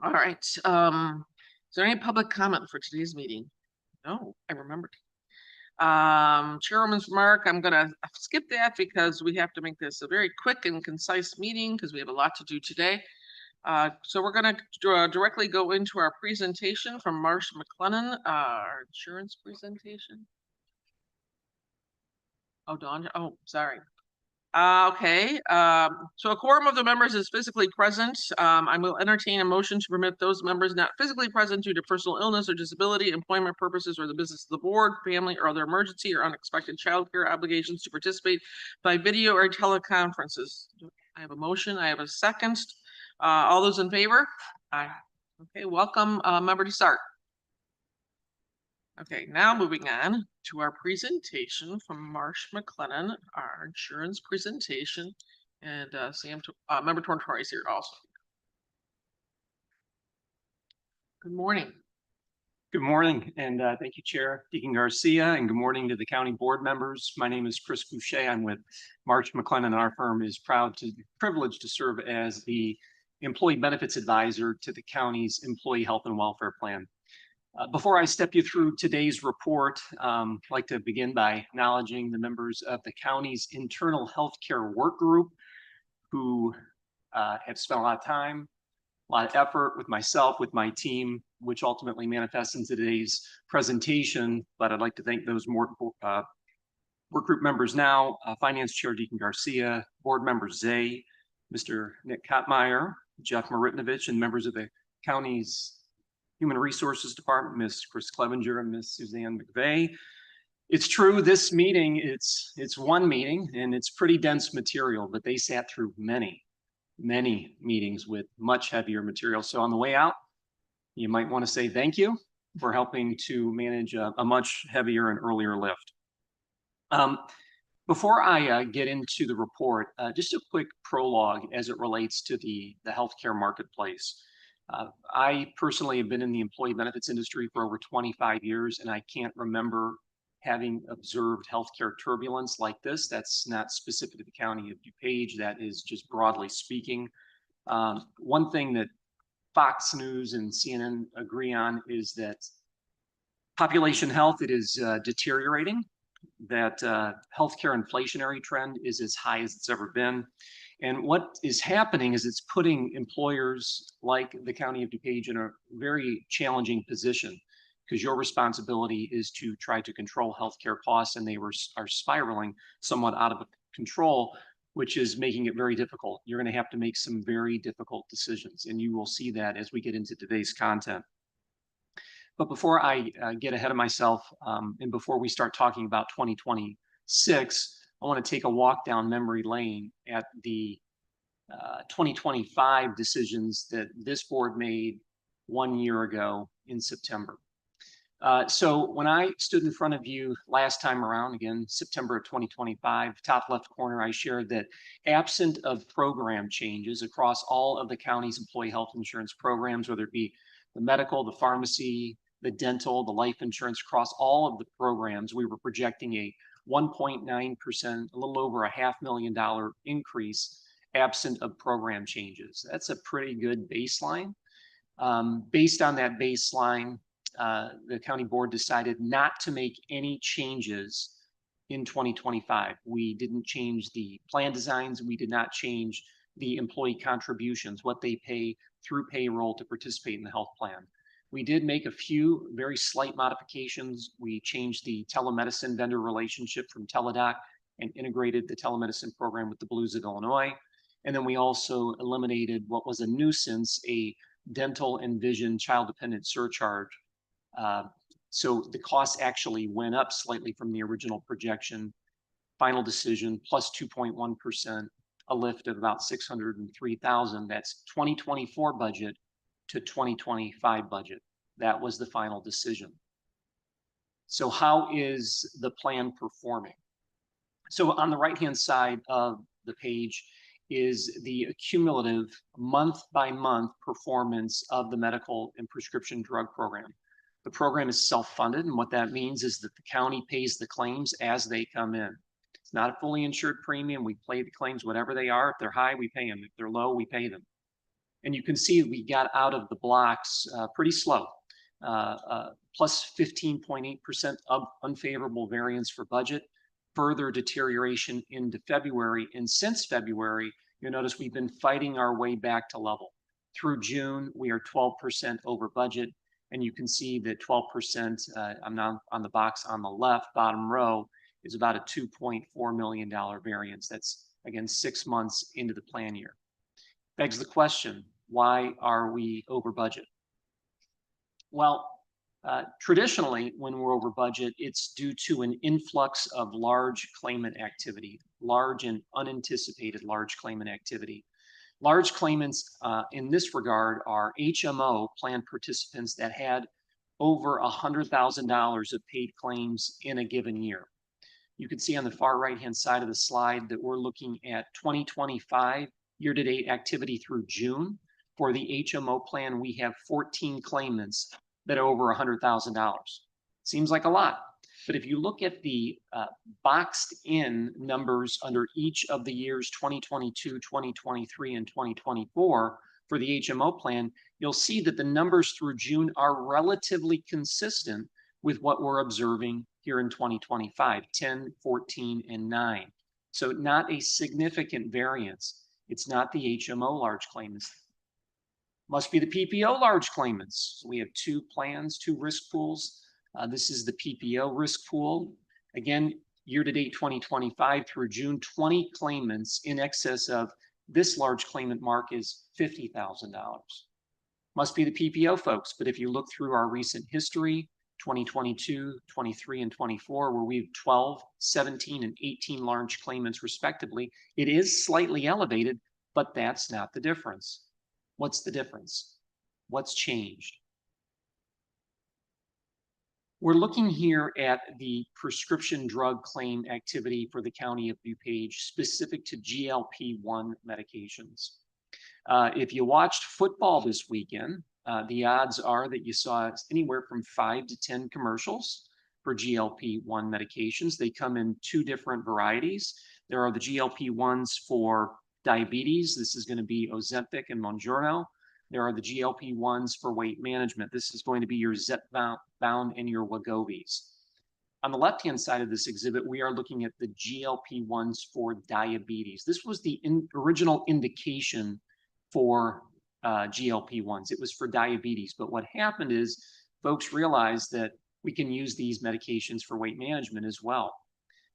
All right. Is there any public comment for today's meeting? No, I remembered. Chairwoman's remark, I'm gonna skip that because we have to make this a very quick and concise meeting because we have a lot to do today. So we're gonna directly go into our presentation from Marsh McLennan, our insurance presentation. Oh, Dawn, oh, sorry. Okay, so a quorum of the members is physically present. I will entertain a motion to permit those members not physically present due to personal illness or disability, employment purposes, or the business of the board, family, or other emergency or unexpected childcare obligations to participate by video or teleconferences. I have a motion. I have a second. All those in favor? Aye. Okay, welcome, member to start. Okay, now moving on to our presentation from Marsh McLennan, our insurance presentation, and member Torntori is here also. Good morning. Good morning, and thank you, Chair Deacon Garcia, and good morning to the county board members. My name is Chris Boucher. I'm with Marsh McLennan. Our firm is privileged to serve as the employee benefits advisor to the county's employee health and welfare plan. Before I step you through today's report, I'd like to begin by acknowledging the members of the county's internal healthcare work group who have spent a lot of time, a lot of effort with myself, with my team, which ultimately manifests in today's presentation. But I'd like to thank those work group members now, Finance Chair Deacon Garcia, Board Members Zay, Mr. Nick Kottmeyer, Jeff Maritovich, and members of the county's Human Resources Department, Ms. Chris Clevenger and Ms. Suzanne McVeigh. It's true, this meeting, it's one meeting and it's pretty dense material, but they sat through many meetings with much heavier material. So on the way out, you might want to say thank you for helping to manage a much heavier and earlier lift. Before I get into the report, just a quick prologue as it relates to the healthcare marketplace. I personally have been in the employee benefits industry for over 25 years, and I can't remember having observed healthcare turbulence like this. That's not specific to the county of DuPage. That is just broadly speaking. One thing that Fox News and CNN agree on is that population health, it is deteriorating, that healthcare inflationary trend is as high as it's ever been. And what is happening is it's putting employers like the county of DuPage in a very challenging position, because your responsibility is to try to control healthcare costs, and they are spiraling somewhat out of control, which is making it very difficult. You're going to have to make some very difficult decisions, and you will see that as we get into today's content. But before I get ahead of myself, and before we start talking about 2026, I want to take a walk down memory lane at the 2025 decisions that this board made 1 year ago in September. So when I stood in front of you last time around, again, September of 2025, top left corner, I shared that absent of program changes across all of the county's employee health insurance programs, whether it be the medical, the pharmacy, the dental, the life insurance, across all of the programs, we were projecting a 1.9%, a little over $500,000 increase absent of program changes. That's a pretty good baseline. Based on that baseline, the county board decided not to make any changes in 2025. We didn't change the plan designs. We did not change the employee contributions, what they pay through payroll to participate in the health plan. We did make a few very slight modifications. We changed the telemedicine vendor relationship from Teladoc and integrated the telemedicine program with the Blues of Illinois. And then we also eliminated what was a nuisance, a dental and vision child-dependent surcharge. So the cost actually went up slightly from the original projection. Final decision, plus 2.1%, a lift of about $603,000. That's 2024 budget to 2025 budget. That was the final decision. So how is the plan performing? So on the right-hand side of the page is the cumulative month-by-month performance of the medical and prescription drug program. The program is self-funded, and what that means is that the county pays the claims as they come in. It's not a fully insured premium. We pay the claims whatever they are. If they're high, we pay them. If they're low, we pay them. And you can see we got out of the blocks pretty slow. Plus 15.8% of unfavorable variance for budget, further deterioration into February. And since February, you'll notice we've been fighting our way back to level. Through June, we are 12% over budget. And you can see that 12%, I'm now on the box on the left, bottom row, is about a $2.4 million variance. That's, again, 6 months into the plan year. Begs the question, why are we over budget? Well, traditionally, when we're over budget, it's due to an influx of large claimant activity, large and unanticipated large claimant activity. Large claimants in this regard are HMO plan participants that had over $100,000 of paid claims in a given year. You can see on the far right-hand side of the slide that we're looking at 2025 year-to-date activity through June. For the HMO plan, we have 14 claimants that are over $100,000. Seems like a lot, but if you look at the boxed in numbers under each of the years 2022, 2023, and 2024 for the HMO plan, you'll see that the numbers through June are relatively consistent with what we're observing here in 2025, 10, 14, and 9. So not a significant variance. It's not the HMO large claimants. Must be the PPO large claimants. So we have 2 plans, 2 risk pools. This is the PPO risk pool. Again, year-to-date 2025 through June, 20 claimants in excess of this large claimant mark is $50,000. Must be the PPO folks, but if you look through our recent history, 2022, 23, and 24, where we have 12, 17, and 18 large claimants respectively, it is slightly elevated, but that's not the difference. What's the difference? What's changed? We're looking here at the prescription drug claim activity for the county of DuPage specific to GLP-1 medications. If you watched football this weekend, the odds are that you saw anywhere from 5 to 10 commercials for GLP-1 medications. They come in 2 different varieties. There are the GLP-1s for diabetes. This is going to be Ozempic and Mounjaro. There are the GLP-1s for weight management. This is going to be your Zepbound and your Wegovys. On the left-hand side of this exhibit, we are looking at the GLP-1s for diabetes. This was the original indication for GLP-1s. It was for diabetes. But what happened is folks realized that we can use these medications for weight management as well.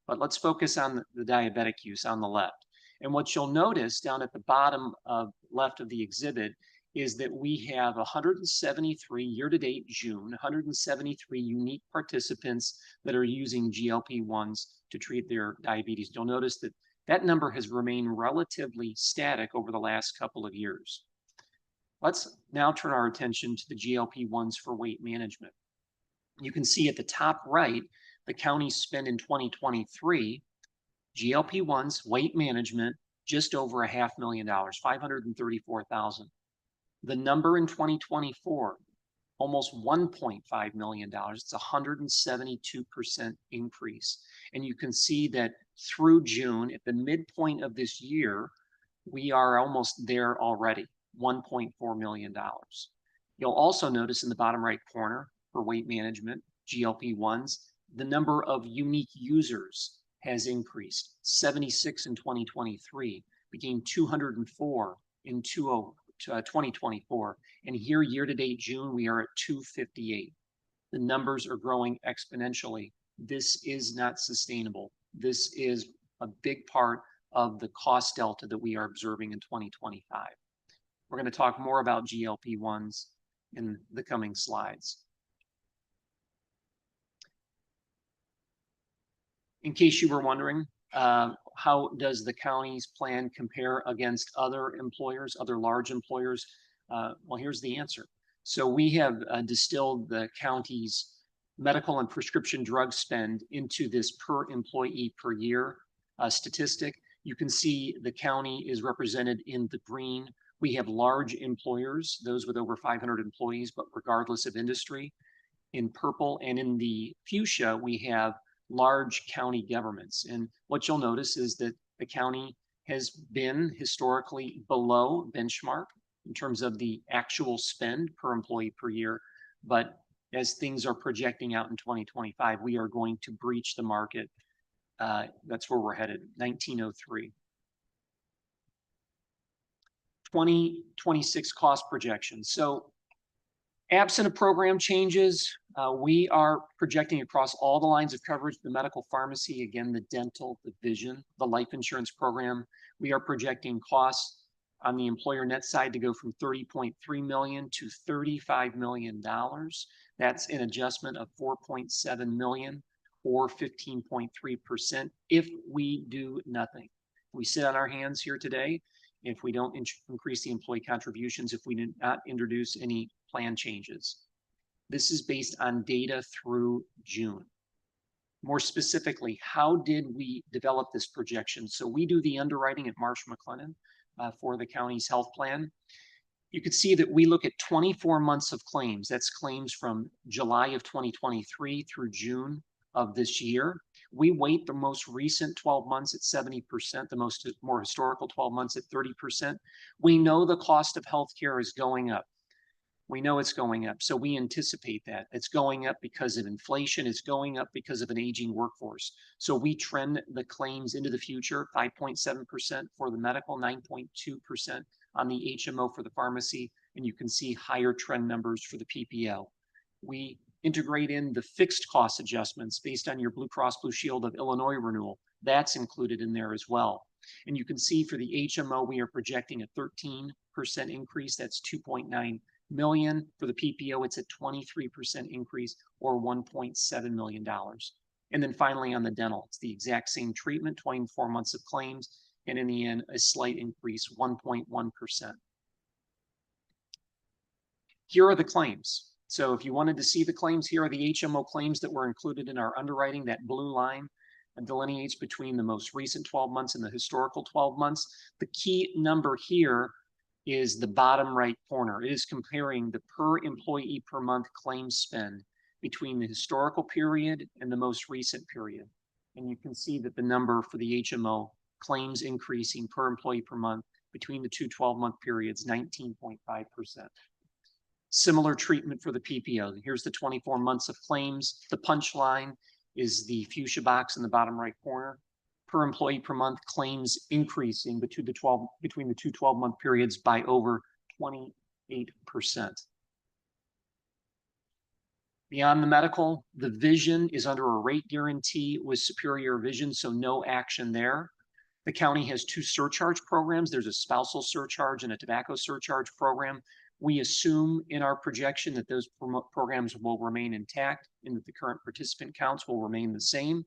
But let's focus on the diabetic use on the left. And what you'll notice down at the bottom of left of the exhibit is that we have 173 year-to-date June, 173 unique participants that are using GLP-1s to treat their diabetes. You'll notice that that number has remained relatively static over the last couple of years. Let's now turn our attention to the GLP-1s for weight management. You can see at the top right, the county spent in 2023 GLP-1s, weight management, just over $500,000, $534,000. The number in 2024, almost $1.5 million. It's a 172% increase. And you can see that through June, at the midpoint of this year, we are almost there already, $1.4 million. You'll also notice in the bottom right corner for weight management, GLP-1s, the number of unique users has increased. 76 in 2023, became 204 in 2024. And here, year-to-date June, we are at 258. The numbers are growing exponentially. This is not sustainable. This is a big part of the cost delta that we are observing in 2025. We're going to talk more about GLP-1s in the coming slides. In case you were wondering, how does the county's plan compare against other employers, other large employers? Well, here's the answer. So we have distilled the county's medical and prescription drug spend into this per employee per year statistic. You can see the county is represented in the green. We have large employers, those with over 500 employees, but regardless of industry. In purple, and in the fuchsia, we have large county governments. And what you'll notice is that the county has been historically below benchmark. in terms of the actual spend per employee per year. But as things are projecting out in 2025, we are going to breach the market. That's where we're headed, 1903. 2026 cost projections. So absent of program changes, we are projecting across all the lines of coverage, the medical pharmacy, again, the dental, the vision, the life insurance program. We are projecting costs on the employer net side to go from $30.3 million to $35 million. That's an adjustment of $4.7 million or 15.3% if we do nothing. We sit on our hands here today if we don't increase the employee contributions, if we do not introduce any plan changes. This is based on data through June. More specifically, how did we develop this projection? So we do the underwriting at Marsh McLennan for the county's health plan. You could see that we look at 24 months of claims. That's claims from July of 2023 through June of this year. We weight the most recent 12 months at 70%, the more historical 12 months at 30%. We know the cost of healthcare is going up. We know it's going up, so we anticipate that. It's going up because of inflation. It's going up because of an aging workforce. So we trend the claims into the future, 5.7% for the medical, 9.2% on the HMO for the pharmacy, and you can see higher trend numbers for the PPO. We integrate in the fixed cost adjustments based on your Blue Cross Blue Shield of Illinois renewal. That's included in there as well. And you can see for the HMO, we are projecting a 13% increase. That's 2.9 million. For the PPO, it's a 23% increase or $1.7 million. And then finally on the dental, it's the exact same treatment, 24 months of claims, and in the end, a slight increase, 1.1%. Here are the claims. So if you wanted to see the claims, here are the HMO claims that were included in our underwriting. That blue line delineates between the most recent 12 months and the historical 12 months. The key number here is the bottom right corner. It is comparing the per employee per month claim spend between the historical period and the most recent period. And you can see that the number for the HMO claims increasing per employee per month between the two 12-month periods, 19.5%. Similar treatment for the PPO. Here's the 24 months of claims. The punchline is the fuchsia box in the bottom right corner. Per employee per month claims increasing between the two 12-month periods by over 28%. Beyond the medical, the vision is under a rate guarantee with superior vision, so no action there. The county has two surcharge programs. There's a spousal surcharge and a tobacco surcharge program. We assume in our projection that those programs will remain intact and that the current participant counts will remain the same.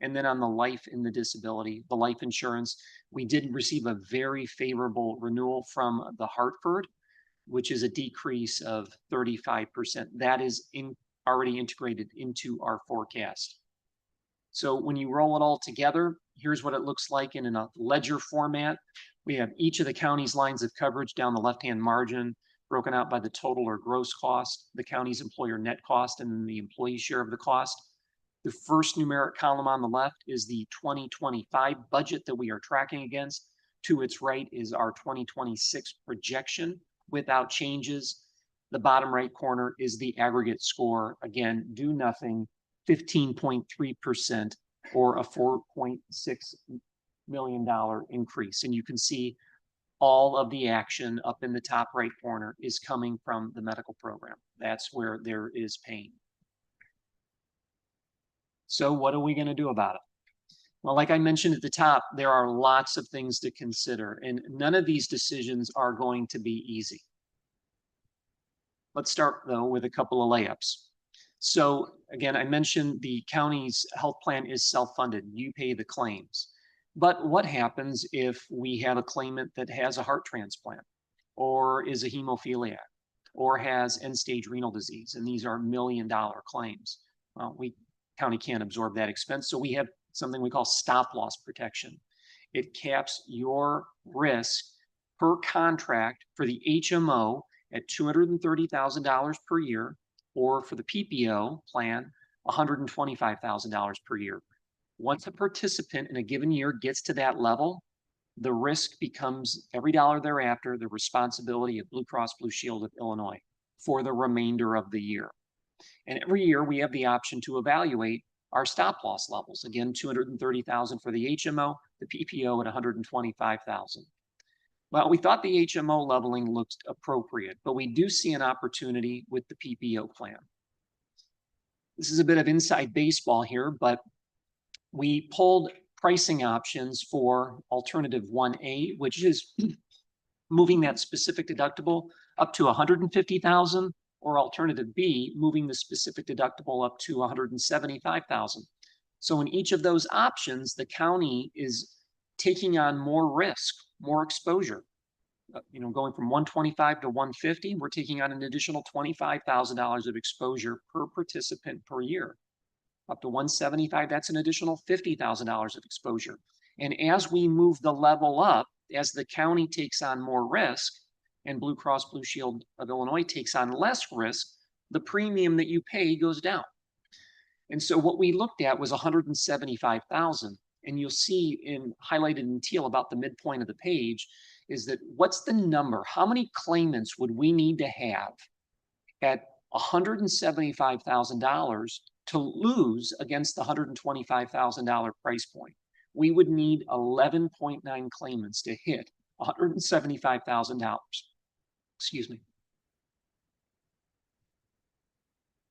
And then on the life and the disability, the life insurance, we did receive a very favorable renewal from the Hartford, which is a decrease of 35%. That is already integrated into our forecast. So when you roll it all together, here's what it looks like in a ledger format. We have each of the county's lines of coverage down the left-hand margin, broken out by the total or gross cost, the county's employer net cost, and then the employee share of the cost. The first numeric column on the left is the 2025 budget that we are tracking against. To its right is our 2026 projection without changes. The bottom right corner is the aggregate score. Again, do nothing, 15.3% or a $4.6 million increase. And you can see all of the action up in the top right corner is coming from the medical program. That's where there is pain. So what are we going to do about it? Well, like I mentioned at the top, there are lots of things to consider, and none of these decisions are going to be easy. Let's start, though, with a couple of layups. So again, I mentioned the county's health plan is self-funded. You pay the claims. But what happens if we have a claimant that has a heart transplant or is a hemophiliac or has end-stage renal disease? And these are million-dollar claims. Well, county can't absorb that expense. So we have something we call stop loss protection. It caps your risk per contract for the HMO at $230,000 per year, or for the PPO plan, $125,000 per year. Once a participant in a given year gets to that level, the risk becomes every dollar thereafter the responsibility of Blue Cross Blue Shield of Illinois for the remainder of the year. And every year we have the option to evaluate our stop loss levels. Again, 230,000 for the HMO, the PPO at 125,000. Well, we thought the HMO leveling looked appropriate, but we do see an opportunity with the PPO plan. This is a bit of inside baseball here, but we pulled pricing options for alternative 1A, which is moving that specific deductible up to 150,000, or alternative B, moving the specific deductible up to 175,000. So in each of those options, the county is taking on more risk, more exposure. Going from 125 to 150, we're taking on an additional $25,000 of exposure per participant per year. Up to 175, that's an additional $50,000 of exposure. And as we move the level up, as the county takes on more risk and Blue Cross Blue Shield of Illinois takes on less risk, the premium that you pay goes down. And so what we looked at was 175,000. And you'll see highlighted in teal about the midpoint of the page is that what's the number? How many claimants would we need to have at $175,000 to lose against the $125,000 price point? We would need 11.9 claimants to hit $175,000. Excuse me.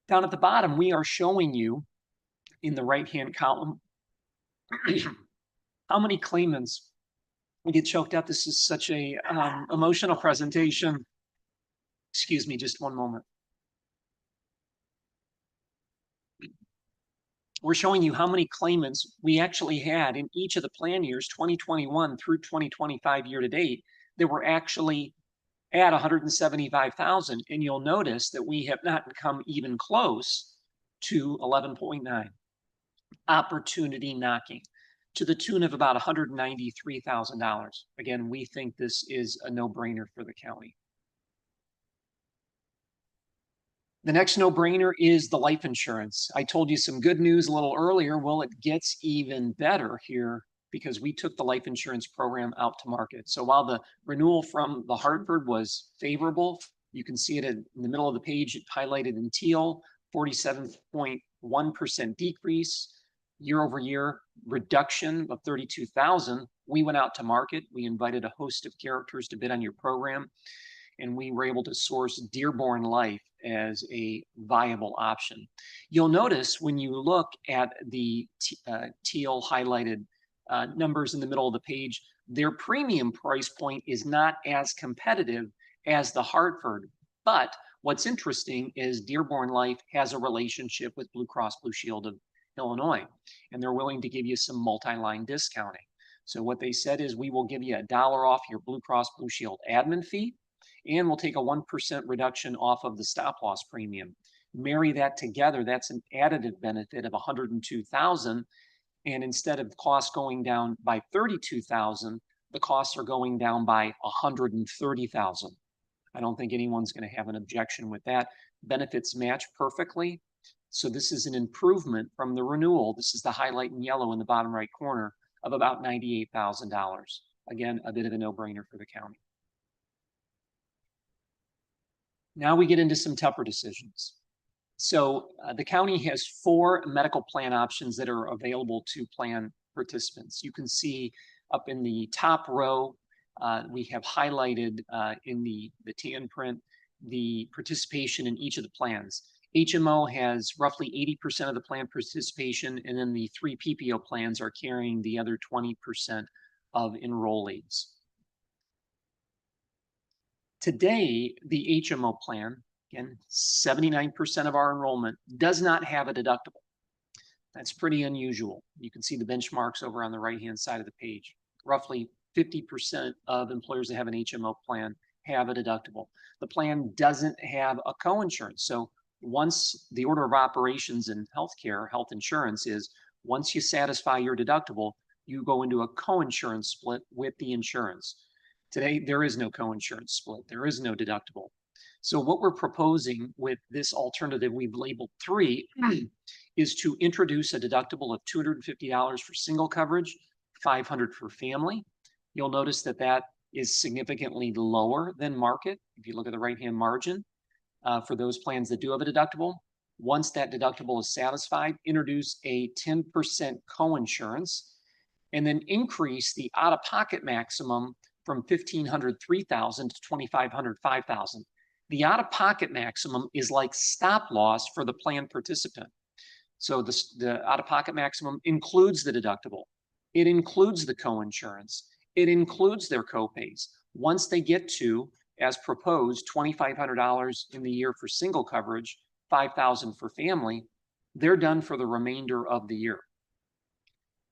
Down at the bottom, we are showing you in the right-hand column how many claimants. We get choked up. This is such a emotional presentation. Excuse me, just one moment. We're showing you how many claimants we actually had in each of the plan years, 2021 through 2025 year to date, that were actually at 175,000. And you'll notice that we have not come even close to 11.9. Opportunity knocking to the tune of about $193,000. Again, we think this is a no-brainer for the county. The next no-brainer is the life insurance. I told you some good news a little earlier. Well, it gets even better here because we took the life insurance program out to market. So while the renewal from the Hartford was favorable, you can see it in the middle of the page, highlighted in teal, 47.1% decrease, year-over-year reduction of 32,000. We went out to market. We invited a host of characters to bid on your program, and we were able to source Dearborn Life as a viable option. You'll notice when you look at the teal highlighted numbers in the middle of the page, their premium price point is not as competitive as the Hartford. But what's interesting is Dearborn Life has a relationship with Blue Cross Blue Shield of Illinois, and they're willing to give you some multi-line discounting. So what they said is, we will give you $1 off your Blue Cross Blue Shield admin fee, and we'll take a 1% reduction off of the stop loss premium. Marry that together, that's an additive benefit of $102,000. And instead of costs going down by $32,000, the costs are going down by $130,000. I don't think anyone's going to have an objection with that. Benefits match perfectly. So this is an improvement from the renewal. This is the highlight in yellow in the bottom right corner of about $98,000. Again, a bit of a no-brainer for the county. Now we get into some tougher decisions. So the county has 4 medical plan options that are available to plan participants. You can see up in the top row, we have highlighted in the tan print the participation in each of the plans. HMO has roughly 80% of the plan participation, and then the 3 PPO plans are carrying the other 20% of enrollees. Today, the HMO plan, again, 79% of our enrollment does not have a deductible. That's pretty unusual. You can see the benchmarks over on the right-hand side of the page. Roughly 50% of employers that have an HMO plan have a deductible. The plan doesn't have a coinsurance. So once the order of operations in healthcare, health insurance is, once you satisfy your deductible, you go into a coinsurance split with the insurance. Today, there is no coinsurance split. There is no deductible. So what we're proposing with this alternative we've labeled 3 is to introduce a deductible of $250 for single coverage, $500 for family. You'll notice that that is significantly lower than market. If you look at the right-hand margin, for those plans that do have a deductible, once that deductible is satisfied, introduce a 10% coinsurance, and then increase the out-of-pocket maximum from $1,500, $3,000 to $2,500, $5,000. The out-of-pocket maximum is like stop loss for the plan participant. So the out-of-pocket maximum includes the deductible. It includes the coinsurance. It includes their copays. Once they get to, as proposed, $2,500 in the year for single coverage, $5,000 for family, they're done for the remainder of the year.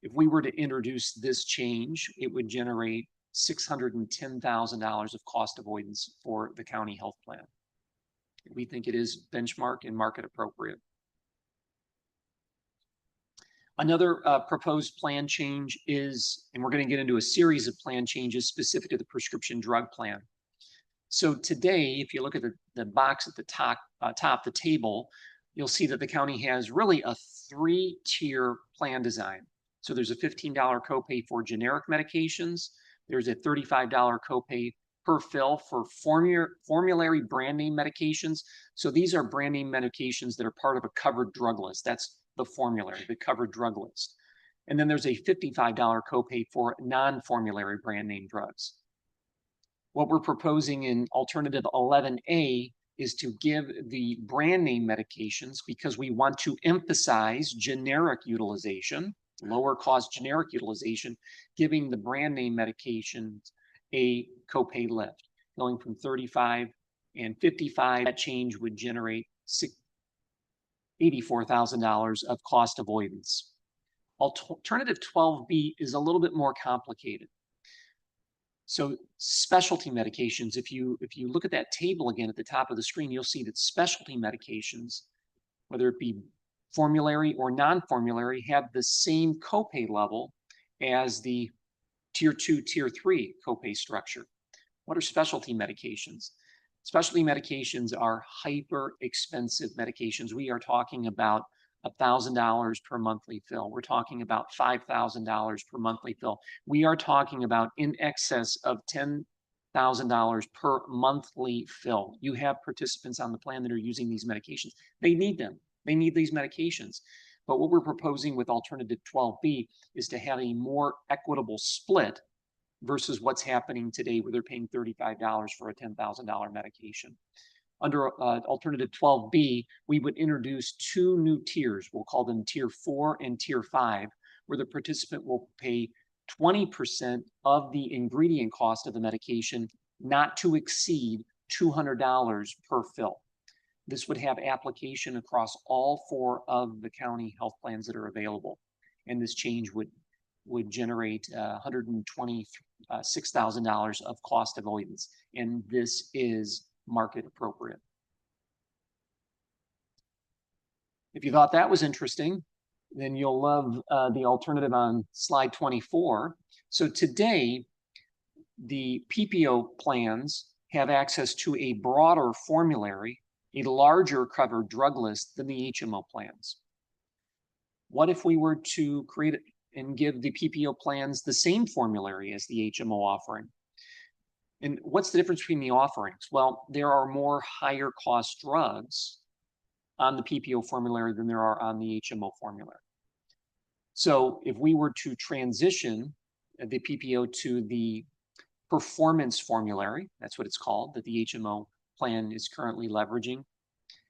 If we were to introduce this change, it would generate $610,000 of cost avoidance for the county health plan. We think it is benchmark and market appropriate. Another proposed plan change is, and we're going to get into a series of plan changes specific to the prescription drug plan. So today, if you look at the box at the top, the table, you'll see that the county has really a 3-tier plan design. So there's a $15 copay for generic medications. There's a $35 copay per fill for formulary brand name medications. So these are brand name medications that are part of a covered drug list. That's the formulary, the covered drug list. And then there's a $55 copay for non-formulary brand name drugs. What we're proposing in alternative 11A is to give the brand name medications, because we want to emphasize generic utilization, lower cost generic utilization, giving the brand name medications a copay lift, going from 35 and 55. That change would generate $84,000 of cost avoidance. Alternative 12B is a little bit more complicated. So specialty medications, if you look at that table again at the top of the screen, you'll see that specialty medications, whether it be formulary or non-formulary, have the same copay level as the tier 2, tier 3 copay structure. What are specialty medications? Specialty medications are hyper expensive medications. We are talking about $1,000 per monthly fill. We're talking about $5,000 per monthly fill. We are talking about in excess of $10,000 per monthly fill. You have participants on the plan that are using these medications. They need them. They need these medications. But what we're proposing with alternative 12B is to have a more equitable split versus what's happening today, where they're paying $35 for a $10,000 medication. Under alternative 12B, we would introduce 2 new tiers. We'll call them tier 4 and tier 5, where the participant will pay 20% of the ingredient cost of the medication, not to exceed $200 per fill. This would have application across all 4 of the county health plans that are available. And this change would generate $126,000 of cost avoidance. And this is market appropriate. If you thought that was interesting, then you'll love the alternative on slide 24. So today, the PPO plans have access to a broader formulary, a larger covered drug list than the HMO plans. What if we were to create and give the PPO plans the same formulary as the HMO offering? And what's the difference between the offerings? Well, there are more higher cost drugs on the PPO formulary than there are on the HMO formulary. So if we were to transition the PPO to the performance formulary, that's what it's called, that the HMO plan is currently leveraging,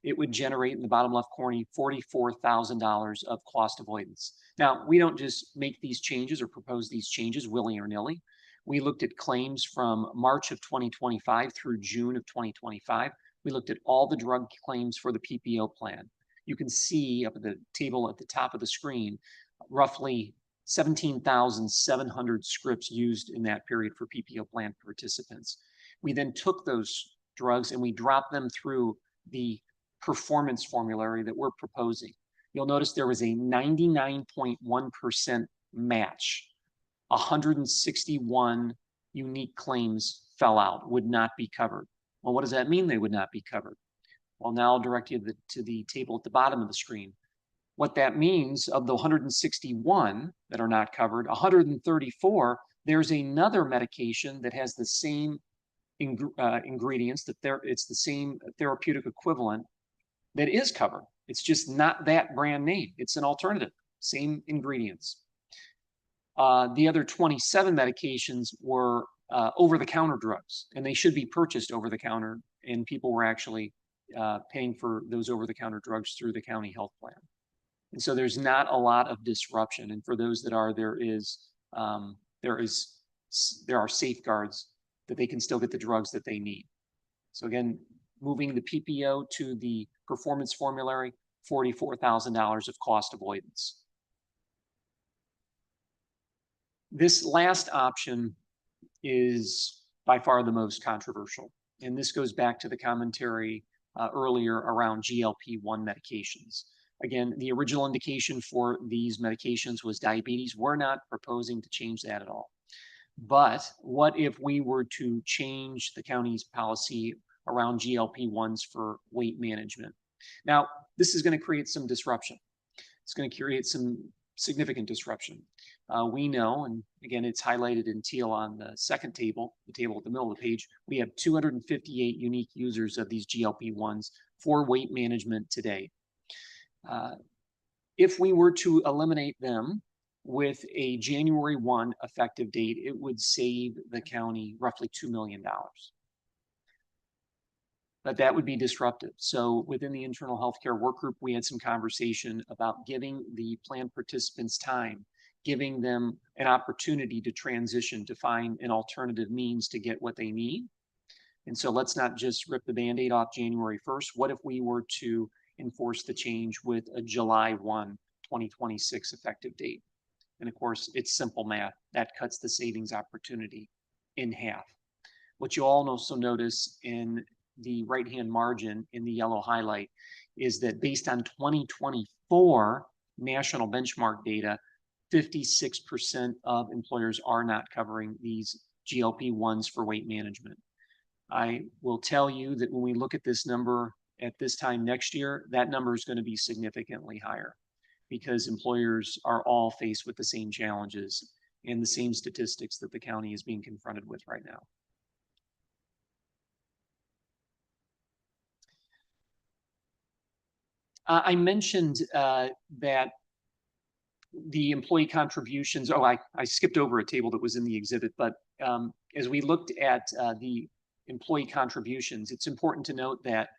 it would generate in the bottom left corner $44,000 of cost avoidance. Now, we don't just make these changes or propose these changes willy or nilly. We looked at claims from March of 2025 through June of 2025. We looked at all the drug claims for the PPO plan. You can see up at the table at the top of the screen, roughly 17,700 scripts used in that period for PPO plan participants. We then took those drugs and we dropped them through the performance formulary that we're proposing. You'll notice there was a 99.1% match. 161 unique claims fell out, would not be covered. Well, what does that mean they would not be covered? Well, now I'll direct you to the table at the bottom of the screen. What that means, of the 161 that are not covered, 134 There's another medication that has the same ingredients, it's the same therapeutic equivalent that is covered. It's just not that brand name. It's an alternative, same ingredients. The other 27 medications were over-the-counter drugs, and they should be purchased over-the-counter, and people were actually paying for those over-the-counter drugs through the county health plan. And so there's not a lot of disruption. And for those that are, there are safeguards that they can still get the drugs that they need. So again, moving the PPO to the performance formulary, $44,000 of cost avoidance. This last option is by far the most controversial. And this goes back to the commentary earlier around GLP-1 medications. Again, the original indication for these medications was diabetes. We're not proposing to change that at all. But what if we were to change the county's policy around GLP-1s for weight management? Now, this is going to create some disruption. It's going to create some significant disruption. We know, and again, it's highlighted in teal on the second table, the table at the middle of the page, we have 258 unique users of these GLP-1s for weight management today. If we were to eliminate them with a January 1 effective date, it would save the county roughly $2 million. But that would be disruptive. So within the internal healthcare work group, we had some conversation about giving the plan participants time, giving them an opportunity to transition, to find an alternative means to get what they need. And so let's not just rip the Band-Aid off January 1st. What if we were to enforce the change with a July 1, 2026 effective date? And of course, it's simple math. That cuts the savings opportunity in half. What you all also notice in the right-hand margin in the yellow highlight is that based on 2024 national benchmark data, 56% of employers are not covering these GLP-1s for weight management. I will tell you that when we look at this number at this time next year, that number is going to be significantly higher because employers are all faced with the same challenges and the same statistics that the county is being confronted with right now. I mentioned that the employee contributions, I skipped over a table that was in the exhibit, but as we looked at the employee contributions, it's important to note that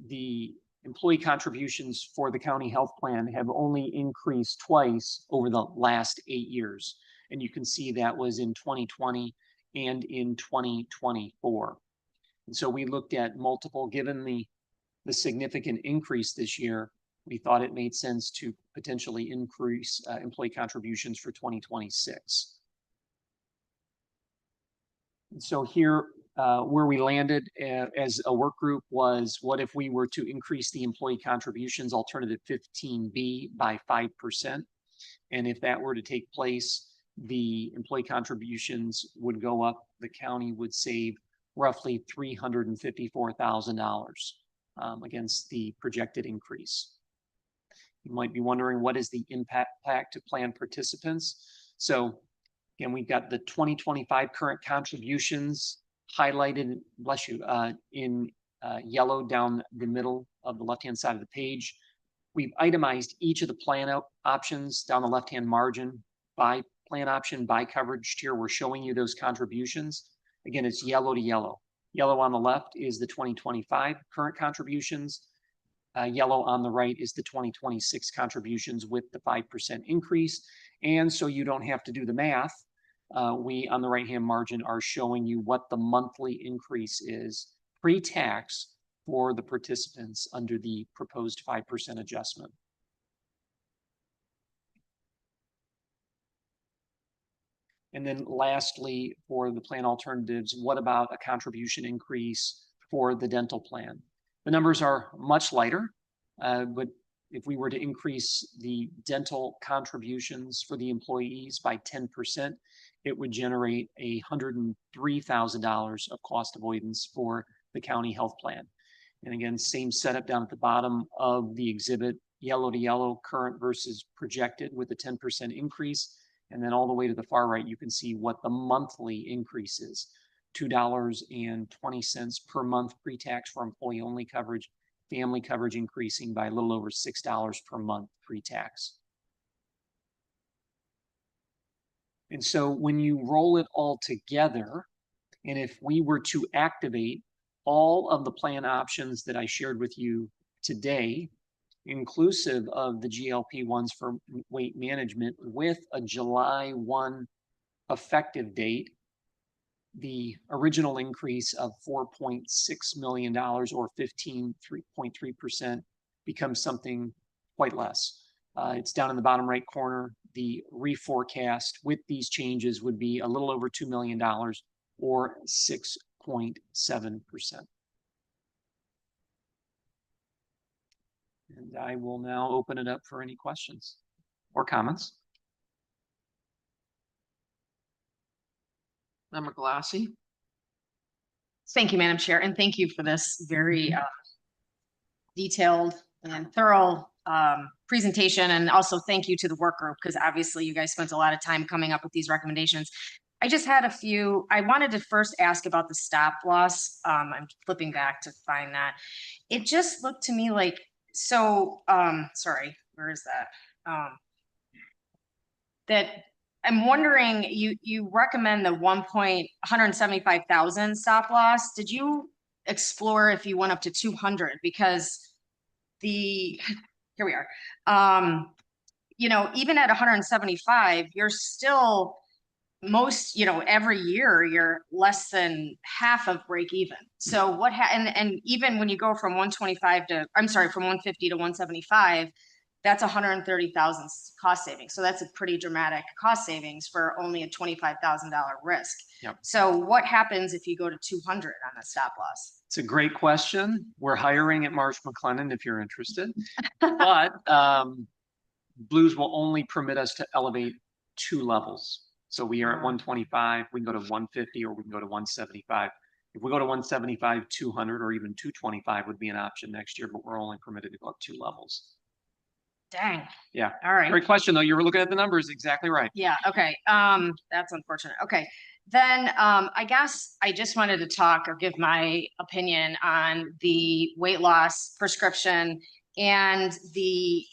the employee contributions for the county health plan have only increased twice over the last 8 years. And you can see that was in 2020 and in 2024. And so we looked at multiple, given the significant increase this year, we thought it made sense to potentially increase employee contributions for 2026. And so here, where we landed as a work group was, what if we were to increase the employee contributions, alternative 15B, by 5%? And if that were to take place, the employee contributions would go up. The county would save roughly $354,000 against the projected increase. You might be wondering, what is the impact to plan participants? So again, we've got the 2025 current contributions highlighted, bless you, in yellow down the middle of the left-hand side of the page. We've itemized each of the plan options down the left-hand margin by plan option, by coverage tier. We're showing you those contributions. Again, it's yellow to yellow. Yellow on the left is the 2025 current contributions. Yellow on the right is the 2026 contributions with the 5% increase. And so you don't have to do the math. We, on the right-hand margin, are showing you what the monthly increase is pre-tax for the participants under the proposed 5% adjustment. And then lastly, for the plan alternatives, what about a contribution increase for the dental plan? The numbers are much lighter, but if we were to increase the dental contributions for the employees by 10%, it would generate $103,000 of cost avoidance for the county health plan. And again, same setup down at the bottom of the exhibit, yellow to yellow, current versus projected with a 10% increase. And then all the way to the far right, you can see what the monthly increase is. $2.20 per month pre-tax for employee-only coverage, family coverage increasing by a little over $6 per month pre-tax. And so when you roll it all together, and if we were to activate all of the plan options that I shared with you today, inclusive of the GLP-1s for weight management with a July 1 effective date, the original increase of $4.6 million or 15.3% becomes something quite less. It's down in the bottom right corner. The reforecast with these changes would be a little over $2 million or 6.7%. And I will now open it up for any questions or comments. Member Glassy. Thank you, Madam Chair, and thank you for this very detailed and thorough presentation. And also thank you to the work group, because obviously you guys spent a lot of time coming up with these recommendations. I just had a few. I wanted to first ask about the stop loss. I'm flipping back to find that. It just looked to me like, so, sorry, where is that? That I'm wondering, you recommend the 175,000 stop loss. Did you explore if you went up to 200? Because here we are. You know, even at 175, you're still every year you're less than half of break even. So and even when you go from 125 to, I'm sorry, from 150 to 175, that's 130,000 cost savings. So that's a pretty dramatic cost savings for only a $25,000 risk. Yep. So what happens if you go to 200 on the stop loss? It's a great question. We're hiring at Marsh McLennan if you're interested, but Blues will only permit us to elevate 2 levels. So we are at 125, we can go to 150, or we can go to 175. If we go to 175, 200, or even 225 would be an option next year, but we're only permitted to go up 2 levels. Dang. Yeah. All right. Great question, though. You were looking at the numbers. Exactly right. Yeah. Okay. That's unfortunate. Okay. Then I guess I just wanted to talk or give my opinion on the weight loss prescription and the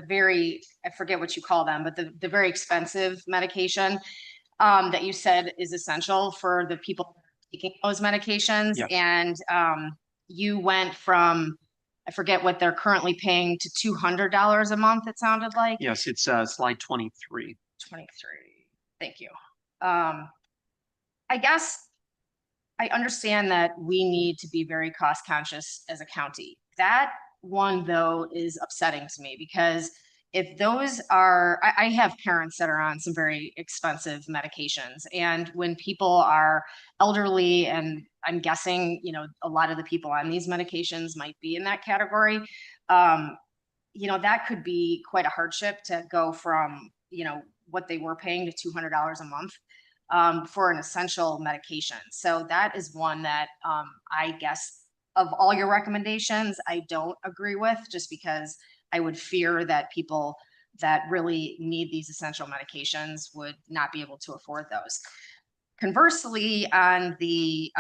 very, I forget what you call them, but the very expensive medication that you said is essential for the people taking those medications. Yes. And you went from, I forget what they're currently paying, to $200 a month, it sounded like. Yes, it's slide 23. 23. Thank you. I guess I understand that we need to be very cost conscious as a county. That one, though, is upsetting to me, because if those are, I have parents that are on some very expensive medications, and when people are elderly, and I'm guessing, you know, a lot of the people on these medications might be in that category, you know, that could be quite a hardship to go from, you know, what they were paying to $200 a month for an essential medication. So that is one that I guess of all your recommendations, I don't agree with, just because I would fear that people that really need these essential medications would not be able to afford those. Conversely, on the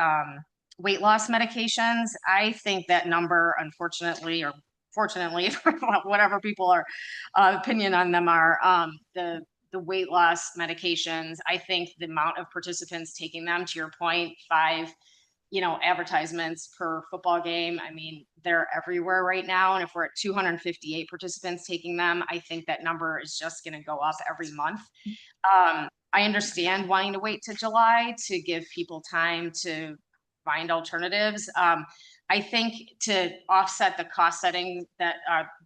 weight loss medications, I think that number, unfortunately, or fortunately, whatever people are opinion on them are, the weight loss medications, I think the amount of participants taking them, to your point, 5, you know, advertisements per football game. I mean, they're everywhere right now. And if we're at 258 participants taking them, I think that number is just going to go up every month. I understand wanting to wait to July to give people time to find alternatives. I think to offset the cost setting that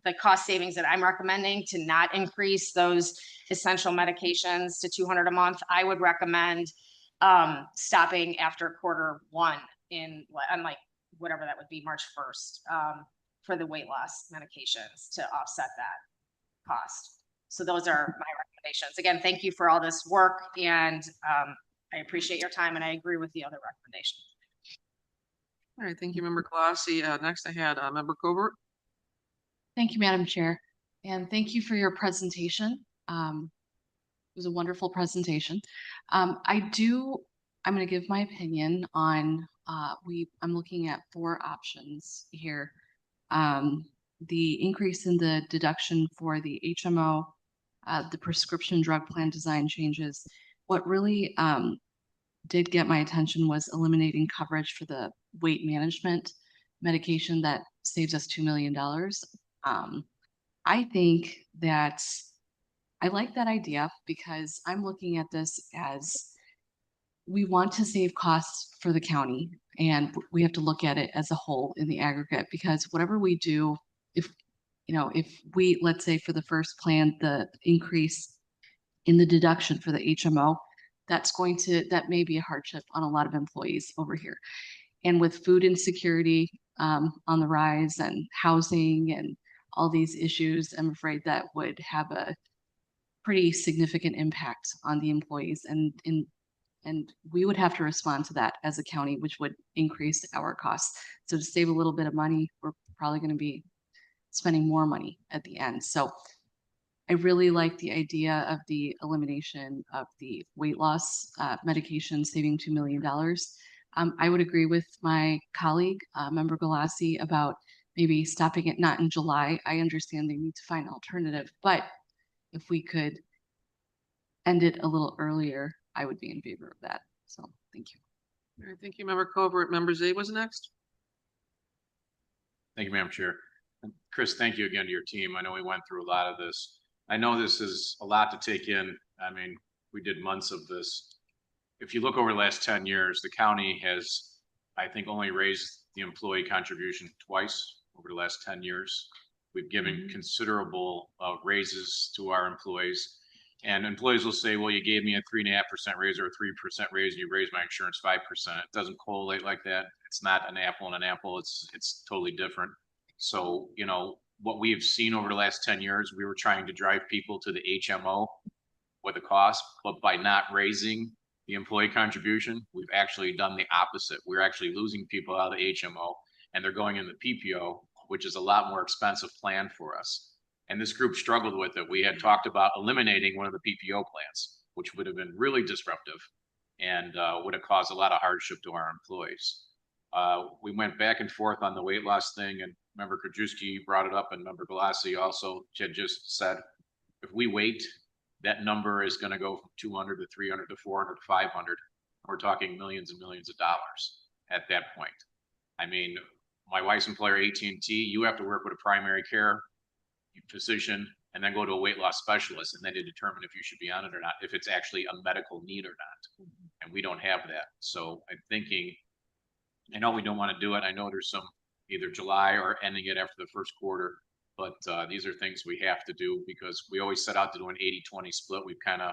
the cost savings that I'm recommending, to not increase those essential medications to 200 a month, I would recommend stopping after Q1 on like whatever that would be, March 1st, for the weight loss medications to offset that cost. So those are my recommendations. Again, thank you for all this work, and I appreciate your time, and I agree with the other recommendations. All right, thank you, Member Glassy. Next I had Member Covert. Thank you, Madam Chair, and thank you for your presentation. was a wonderful presentation. I'm going to give my opinion on, I'm looking at 4 options here. The increase in the deduction for the HMO, the prescription drug plan design changes. What really did get my attention was eliminating coverage for the weight management medication that saves us $2 million. I think that I like that idea because I'm looking at this as we want to save costs for the county, and we have to look at it as a whole in the aggregate, because whatever we do, if we, let's say for the first plan, the increase in the deduction for the HMO, that may be a hardship on a lot of employees over here. And with food insecurity on the rise and housing and all these issues, I'm afraid that would have a pretty significant impact on the employees, and we would have to respond to that as a county, which would increase our costs. So to save a little bit of money, we're probably going to be spending more money at the end. So I really like the idea of the elimination of the weight loss medication, saving $2 million. I would agree with my colleague, Member Galassi, about maybe stopping it not in July. I understand they need to find an alternative, but if we could end it a little earlier, I would be in favor of that. So thank you. All right, thank you, Member Covert. Member Zay was next. Thank you, Madam Chair. And Chris, thank you again to your team. I know we went through a lot of this. I know this is a lot to take in. I mean, we did months of this. If you look over the last 10 years, the county has, I think, only raised the employee contribution twice over the last 10 years. We've given considerable raises to our employees. And employees will say, well, you gave me a 3.5% raise or a 3% raise, and you raised my insurance 5%. It doesn't correlate like that. It's not an apple and an apple. It's totally different. So, you know, what we have seen over the last 10 years, we were trying to drive people to the HMO with a cost, but by not raising the employee contribution, we've actually done the opposite. We're actually losing people out of the HMO, and they're going in the PPO, which is a lot more expensive plan for us. And this group struggled with it. We had talked about eliminating one of the PPO plans, which would have been really disruptive and would have caused a lot of hardship to our employees. We went back and forth on the weight loss thing, and Member Krajewski brought it up, and Member Galassi also had just said, if we wait, that number is going to go from 200 to 300 to 400 to 500. We're talking millions and millions of dollars at that point. I mean, my wife's employer, AT&T, you have to work with a primary care physician and then go to a weight loss specialist, and then to determine if you should be on it or not, if it's actually a medical need or not. And we don't have that. So I'm thinking, I know we don't want to do it. I know there's some either July or ending it after the first quarter, but these are things we have to do because we always set out to do an 80-20 split. We've kind of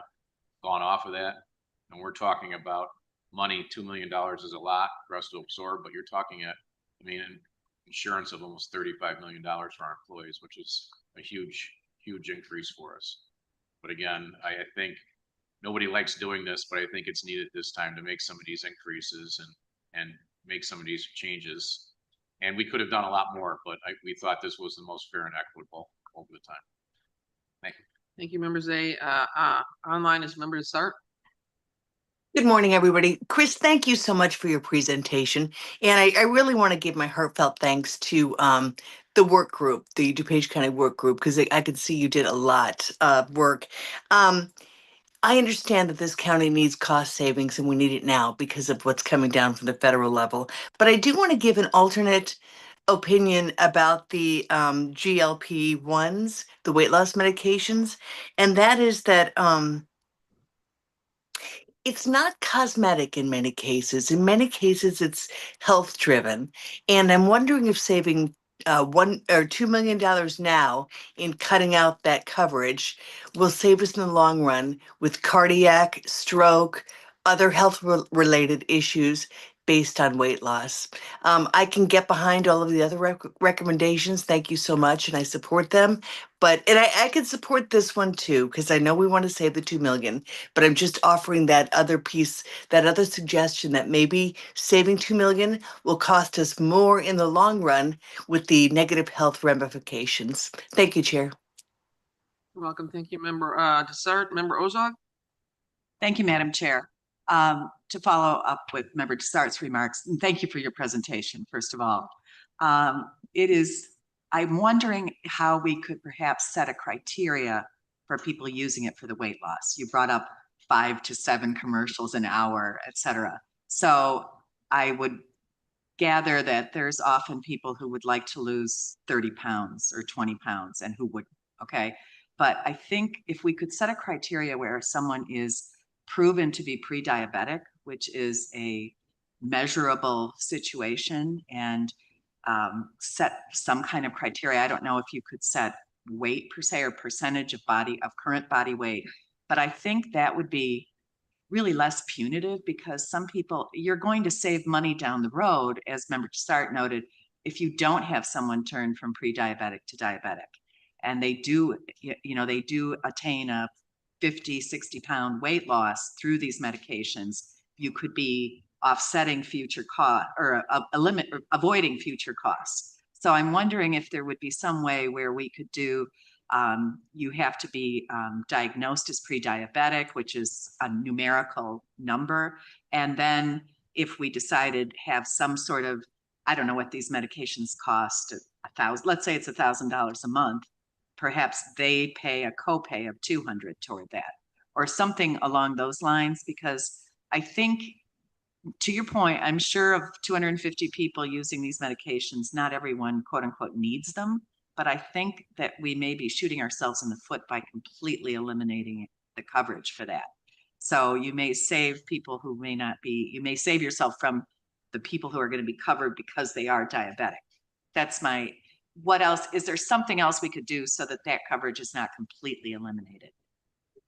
gone off of that, and we're talking about money. $2 million is a lot for us to absorb, but you're talking insurance of almost $35 million for our employees, which is a huge increase for us. But again, I think nobody likes doing this, but I think it's needed this time to make some of these increases and make some of these changes. And we could have done a lot more, but we thought this was the most fair and equitable over the time. Thank you. Thank you, Member Zay. Online is Member Sart. Good morning, everybody. Chris, thank you so much for your presentation. And I really want to give my heartfelt thanks to the work group, the DuPage County work group, because I could see you did a lot of work. I understand that this county needs cost savings and we need it now because of what's coming down from the federal level. But I do want to give an alternate opinion about the GLP-1s, the weight loss medications. And that is that it's not cosmetic in many cases. In many cases, it's health driven. And I'm wondering if saving $1 or $2 million now in cutting out that coverage will save us in the long run with cardiac, stroke, other health related issues based on weight loss. I can get behind all of the other recommendations. Thank you so much, and I support them. But I can support this one too, because I know we want to save the $2 million. But I'm just offering that other piece, that other suggestion that maybe saving $2 million will cost us more in the long run with the negative health ramifications. Thank you, Chair. You're welcome. Thank you, Member Desart. Member Ozog. Thank you, Madam Chair. To follow up with Member Start's remarks, and thank you for your presentation, first of all. I'm wondering how we could perhaps set a criteria for people using it for the weight loss. You brought up 5 to 7 commercials an hour, et cetera. So I would gather that there's often people who would like to lose 30 pounds or 20 pounds and who wouldn't, okay? But I think if we could set a criteria where someone is proven to be pre-diabetic, which is a measurable situation, and set some kind of criteria. I don't know if you could set weight per se or percentage of current body weight, but I think that would be really less punitive, because some people, you're going to save money down the road, as Member Start noted, if you don't have someone turn from pre-diabetic to diabetic. And they do, they do attain a 50, 60 pound weight loss through these medications. You could be offsetting future cost or avoiding future costs. So I'm wondering if there would be some way where we could do, you have to be diagnosed as pre-diabetic, which is a numerical number. And then if we decided have some sort of, I don't know what these medications cost, let's say it's $1,000 a month, perhaps they pay a copay of $200 toward that, or something along those lines, because I think, to your point, I'm sure of 250 people using these medications, not everyone, quote unquote, needs them. But I think that we may be shooting ourselves in the foot by completely eliminating the coverage for that. So you may save people who may not be, you may save yourself from the people who are going to be covered because they are diabetic. That's my, what else? Is there something else we could do so that that coverage is not completely eliminated?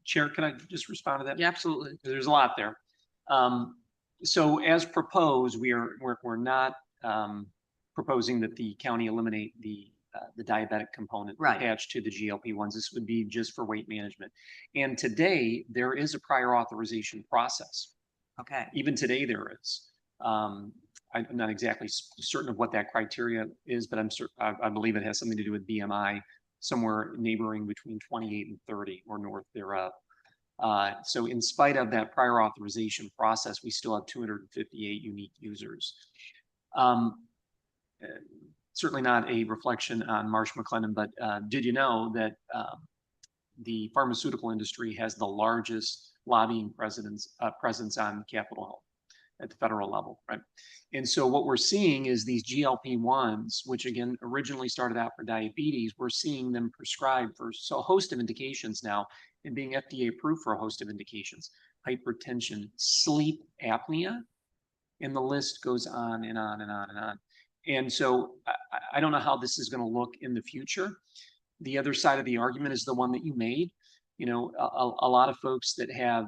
Chair, can I just respond to that? Yeah, absolutely. There's a lot there. So as proposed, we're not proposing that the county eliminate the diabetic component attached to the GLP-1s. This would be just for weight management. And today there is a prior authorization process. Okay. Even today there is. I'm not exactly certain of what that criteria is, but I believe it has something to do with BMI, somewhere neighboring between 28 and 30 or north thereof. So in spite of that prior authorization process, we still have 258 unique users. Certainly not a reflection on Marsh McLennan, but did you know that the pharmaceutical industry has the largest lobbying presence on Capitol Hill at the federal level, right? And so what we're seeing is these GLP-1s, which again originally started out for diabetes, we're seeing them prescribed for a host of indications now, and being FDA approved for a host of indications: hypertension, sleep apnea, and the list goes on and on and on and on. And so I don't know how this is going to look in the future. The other side of the argument is the one that you made. You know, a lot of folks that have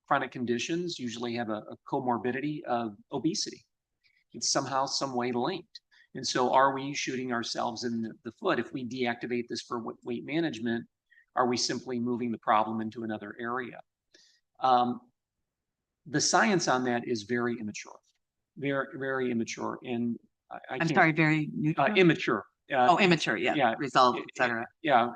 chronic conditions usually have a comorbidity of obesity. It's somehow, some way linked. And so are we shooting ourselves in the foot? If we deactivate this for weight management, are we simply moving the problem into another area? The science on that is very immature, very, very immature. And I'm sorry, very immature. immature, yeah. Results, et cetera. Yeah.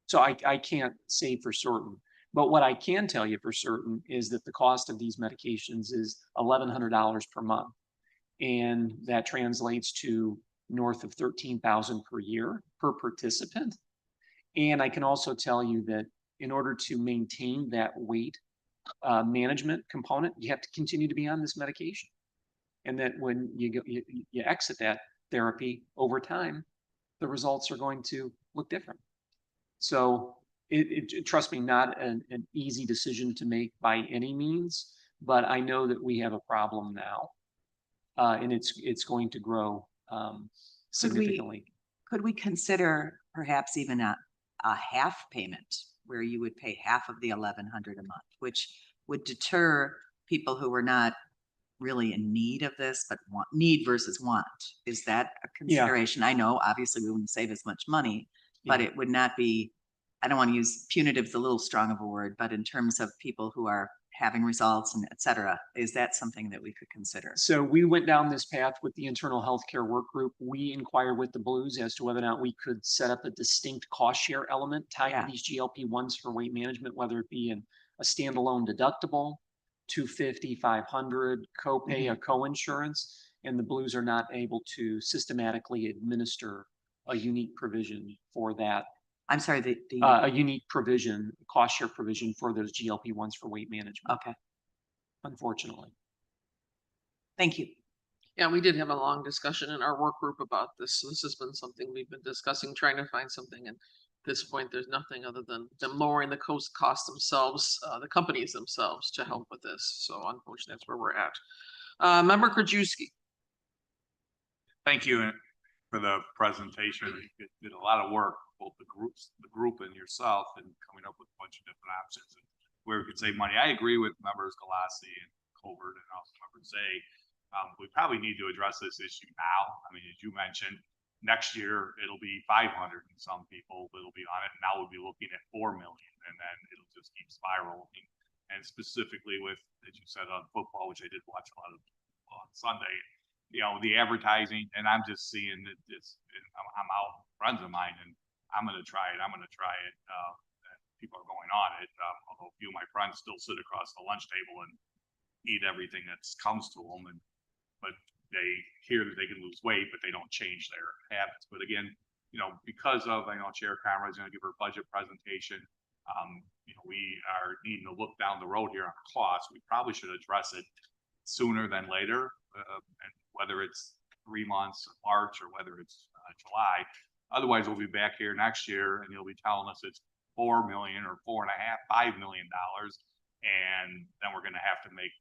So I can't say for certain. But what I can tell you for certain is that the cost of these medications is $1,100 per month. And that translates to north of $13,000 per year per participant. And I can also tell you that in order to maintain that weight management component, you have to continue to be on this medication. And that when you exit that therapy over time, the results are going to look different. So trust me, not an easy decision to make by any means, but I know that we have a problem now, and it's going to grow significantly. Could we consider perhaps even a half payment where you would pay half of the $1,100 a month, which would deter people who were not really in need of this, but need versus want? Is that a consideration? Yeah. I know obviously we wouldn't save as much money, but it would not be, I don't want to use punitive is a little strong of a word, but in terms of people who are having results and et cetera, is that something that we could consider? So we went down this path with the internal healthcare work group. We inquired with the Blues as to whether or not we could set up a distinct cost share element tied to these GLP-1s for weight management, whether it be in a standalone deductible, 250, 500 copay, a co-insurance, and the Blues are not able to systematically administer a unique provision for that. I'm sorry, A unique provision, cost share provision for those GLP-1s for weight management, okay, unfortunately. thank you. Yeah, we did have a long discussion in our work group about this. So this has been something we've been discussing, trying to find something. And at this point, there's nothing other than them lowering the cost themselves, the companies themselves to help with this. So unfortunately, that's where we're at. Member Krajewski. Thank you for the presentation. You did a lot of work, both the group and yourself, and coming up with a bunch of different options and where we could save money. I agree with members Galassi and Colbert and also members Zay. We probably need to address this issue now. I mean, as you mentioned, next year it'll be 500 and some people that'll be on it. Now we'll be looking at 4 million, and then it'll just keep spiraling. And specifically with, as you said, on football, which I did watch a lot of on Sunday, you know, the advertising, and I'm just seeing that this, I'm out, friends of mine, and I'm going to try it. People are going on it. Although a few of my friends still sit across the lunch table and eat everything that comes to them, but they hear that they can lose weight, but they don't change their habits. But again, you know, because of, I know Chair Conrad's going to give her budget presentation. You know, we are needing to look down the road here on costs. We probably should address it sooner than later, and whether it's 3 months, March, or whether it's July. Otherwise, we'll be back here next year, and you'll be telling us it's 4 million or $4.5, $5 million, and then we're going to have to make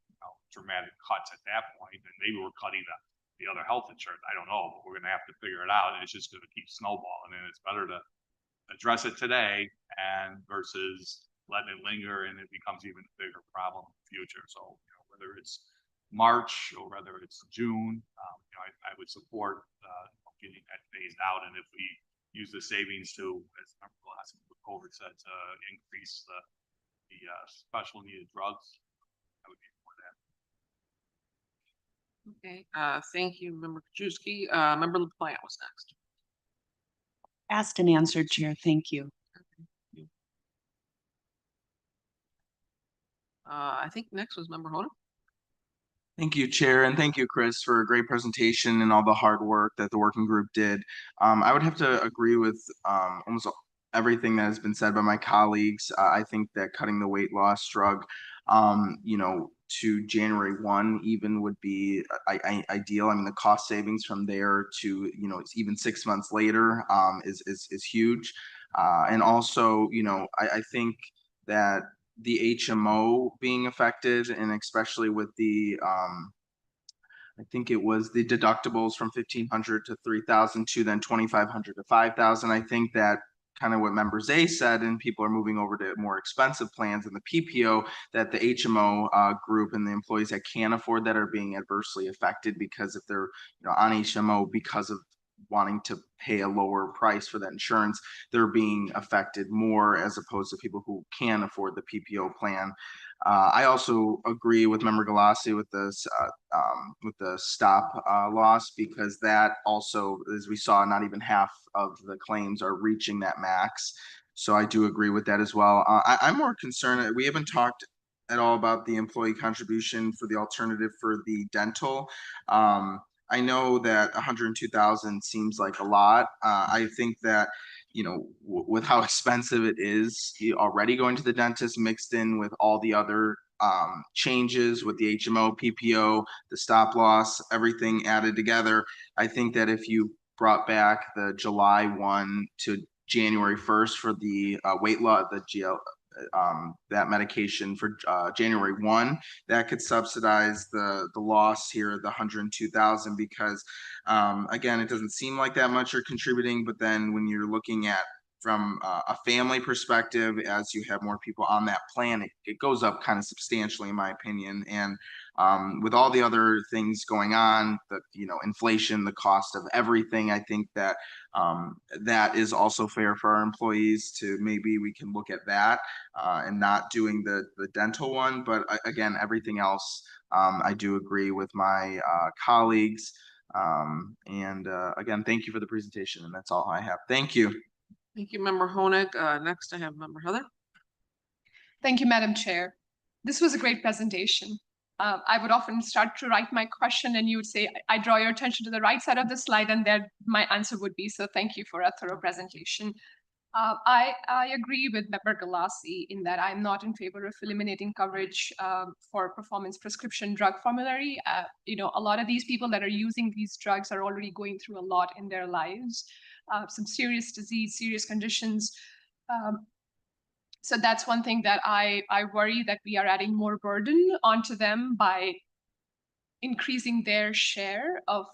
dramatic cuts at that point. And maybe we're cutting the other health insurance. I don't know, but we're going to have to figure it out, and it's just going to keep snowballing. And it's better to address it today and versus letting it linger, and it becomes even a bigger problem in the future. So, you know, whether it's March or whether it's June, you know, I would support getting that phased out. And if we use the savings to, as Colbert said, to increase the special needed drugs, I would be for that. Okay, thank you, Member Krajewski. Member LaPlante was next. Asked and answered, Chair. Thank you. I think next was Member Hoda. Thank you, Chair, and thank you, Chris, for a great presentation and all the hard work that the working group did. I would have to agree with almost everything that has been said by my colleagues. I think that cutting the weight loss drug, you know, to January 1 even would be ideal. I mean, the cost savings from there to, you know, it's even 6 months later is huge. And also, you know, I think that the HMO being affected, and especially with the I think it was the deductibles from 1,500 to 3,000 to then 2,500 to 5,000. I think that kind of what Member Zay said, and people are moving over to more expensive plans in the PPO, that the HMO group and the employees that can't afford that are being adversely affected, because if they're, you know, on HMO because of wanting to pay a lower price for that insurance, they're being affected more as opposed to people who can afford the PPO plan. I also agree with Member Galassi with this with the stop loss, because that also, as we saw, not even half of the claims are reaching that max. So I do agree with that as well. I'm more concerned, we haven't talked at all about the employee contribution for the alternative for the dental. I know that 102,000 seems like a lot. I think that, you know, with how expensive it is already going to the dentist, mixed in with all the other changes with the HMO, PPO, the stop loss, everything added together, I think that if you brought back the July 1 to January 1st for the weight loss, the that medication for January 1, that could subsidize the loss here, the 102,000, because again, it doesn't seem like that much you're contributing, but then when you're looking at from a family perspective, as you have more people on that plan, it goes up kind of substantially, in my opinion. And with all the other things going on, the, you know, inflation, the cost of everything, I think that that is also fair for our employees to, maybe we can look at that and not doing the dental one. But again, everything else, I do agree with my colleagues. And again, thank you for the presentation, and that's all I have. Thank you. Thank you, Member Honig. Next, I have Member Heather. Thank you, Madam Chair. This was a great presentation. I would often start to write my question and you would say, I draw your attention to the right side of the slide and there my answer would be. So thank you for a thorough presentation. I agree with Member Galassi in that I'm not in favor of eliminating coverage for performance prescription drug formulary. A lot of these people that are using these drugs are already going through a lot in their lives, some serious disease, serious conditions. So that's one thing that I worry that we are adding more burden onto them by increasing their share of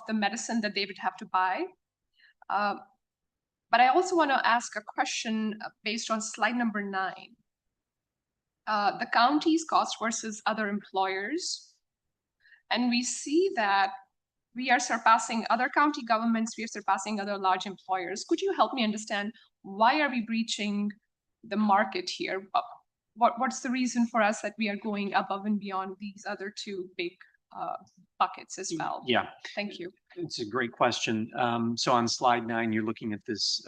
the medicine that they would have to buy. But I also want to ask a question based on slide number 9. The county's cost versus other employers. And we see that we are surpassing other county governments, we are surpassing other large employers. Could you help me understand why are we breaching the market here? What's the reason for us that we are going above and beyond these other two big buckets as well? Yeah. Thank you. It's a great question. So on slide 9, you're looking at this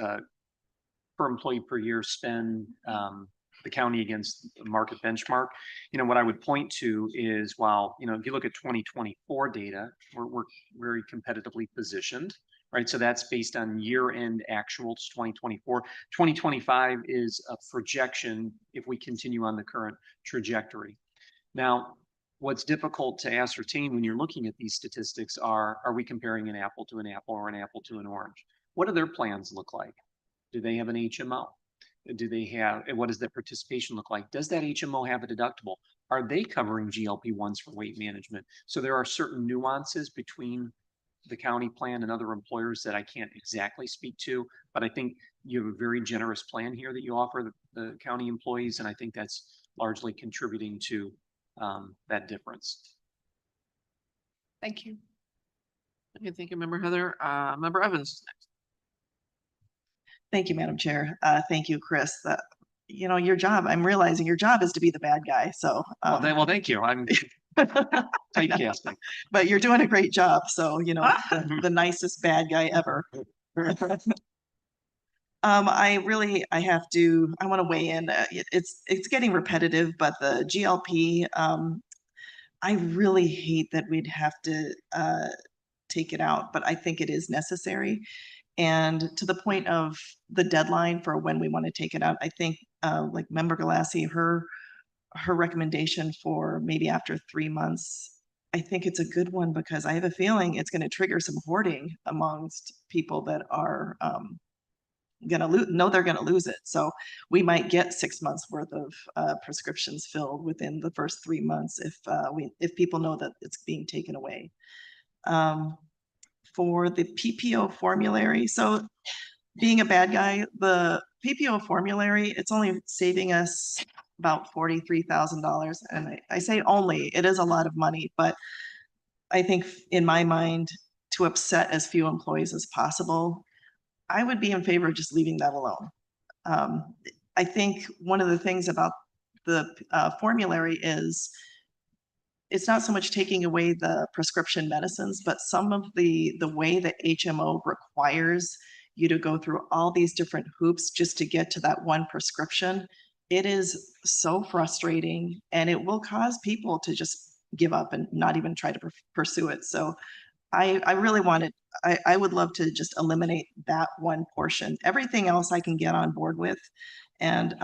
per employee per year spend, the county against the market benchmark. What I would point to is while, if you look at 2024 data, we're very competitively positioned, right? So that's based on year-end actuals 2024. 2025 is a projection if we continue on the current trajectory. Now, what's difficult to ascertain when you're looking at these statistics are we comparing an apple to an apple or an apple to an orange? What do their plans look like? Do they have an HMO? What does their participation look like? Does that HMO have a deductible? Are they covering GLP-1s for weight management? So there are certain nuances between the county plan and other employers that I can't exactly speak to, but I think you have a very generous plan here that you offer the county employees, and I think that's largely contributing to that difference. Thank you. Okay, thank you, Member Heather. Member Evans next. Thank you, Madam Chair. Thank you, Chris. Your job, I'm realizing your job is to be the bad guy. So, well, thank you. I'm typecasting. But you're doing a great job. So, the nicest bad guy ever. I want to weigh in. It's getting repetitive, but the GLP, I really hate that we'd have to take it out, but I think it is necessary. And to the point of the deadline for when we want to take it out, I think like Member Galassi, her recommendation for maybe after 3 months, I think it's a good one because I have a feeling it's going to trigger some hoarding amongst people that are they're going to lose it. So we might get 6 months worth of prescriptions filled within the first 3 months if people know that it's being taken away. For the PPO formulary, so being a bad guy, the PPO formulary, it's only saving us about $43,000. And I say only, it is a lot of money, but I think in my mind, to upset as few employees as possible, I would be in favor of just leaving that alone. I think one of the things about the formulary is it's not so much taking away the prescription medicines, but some of the way that HMO requires you to go through all these different hoops just to get to that one prescription. It is so frustrating and it will cause people to just give up and not even try to pursue it. So I really I would love to just eliminate that one portion. Everything else I can get on board with. And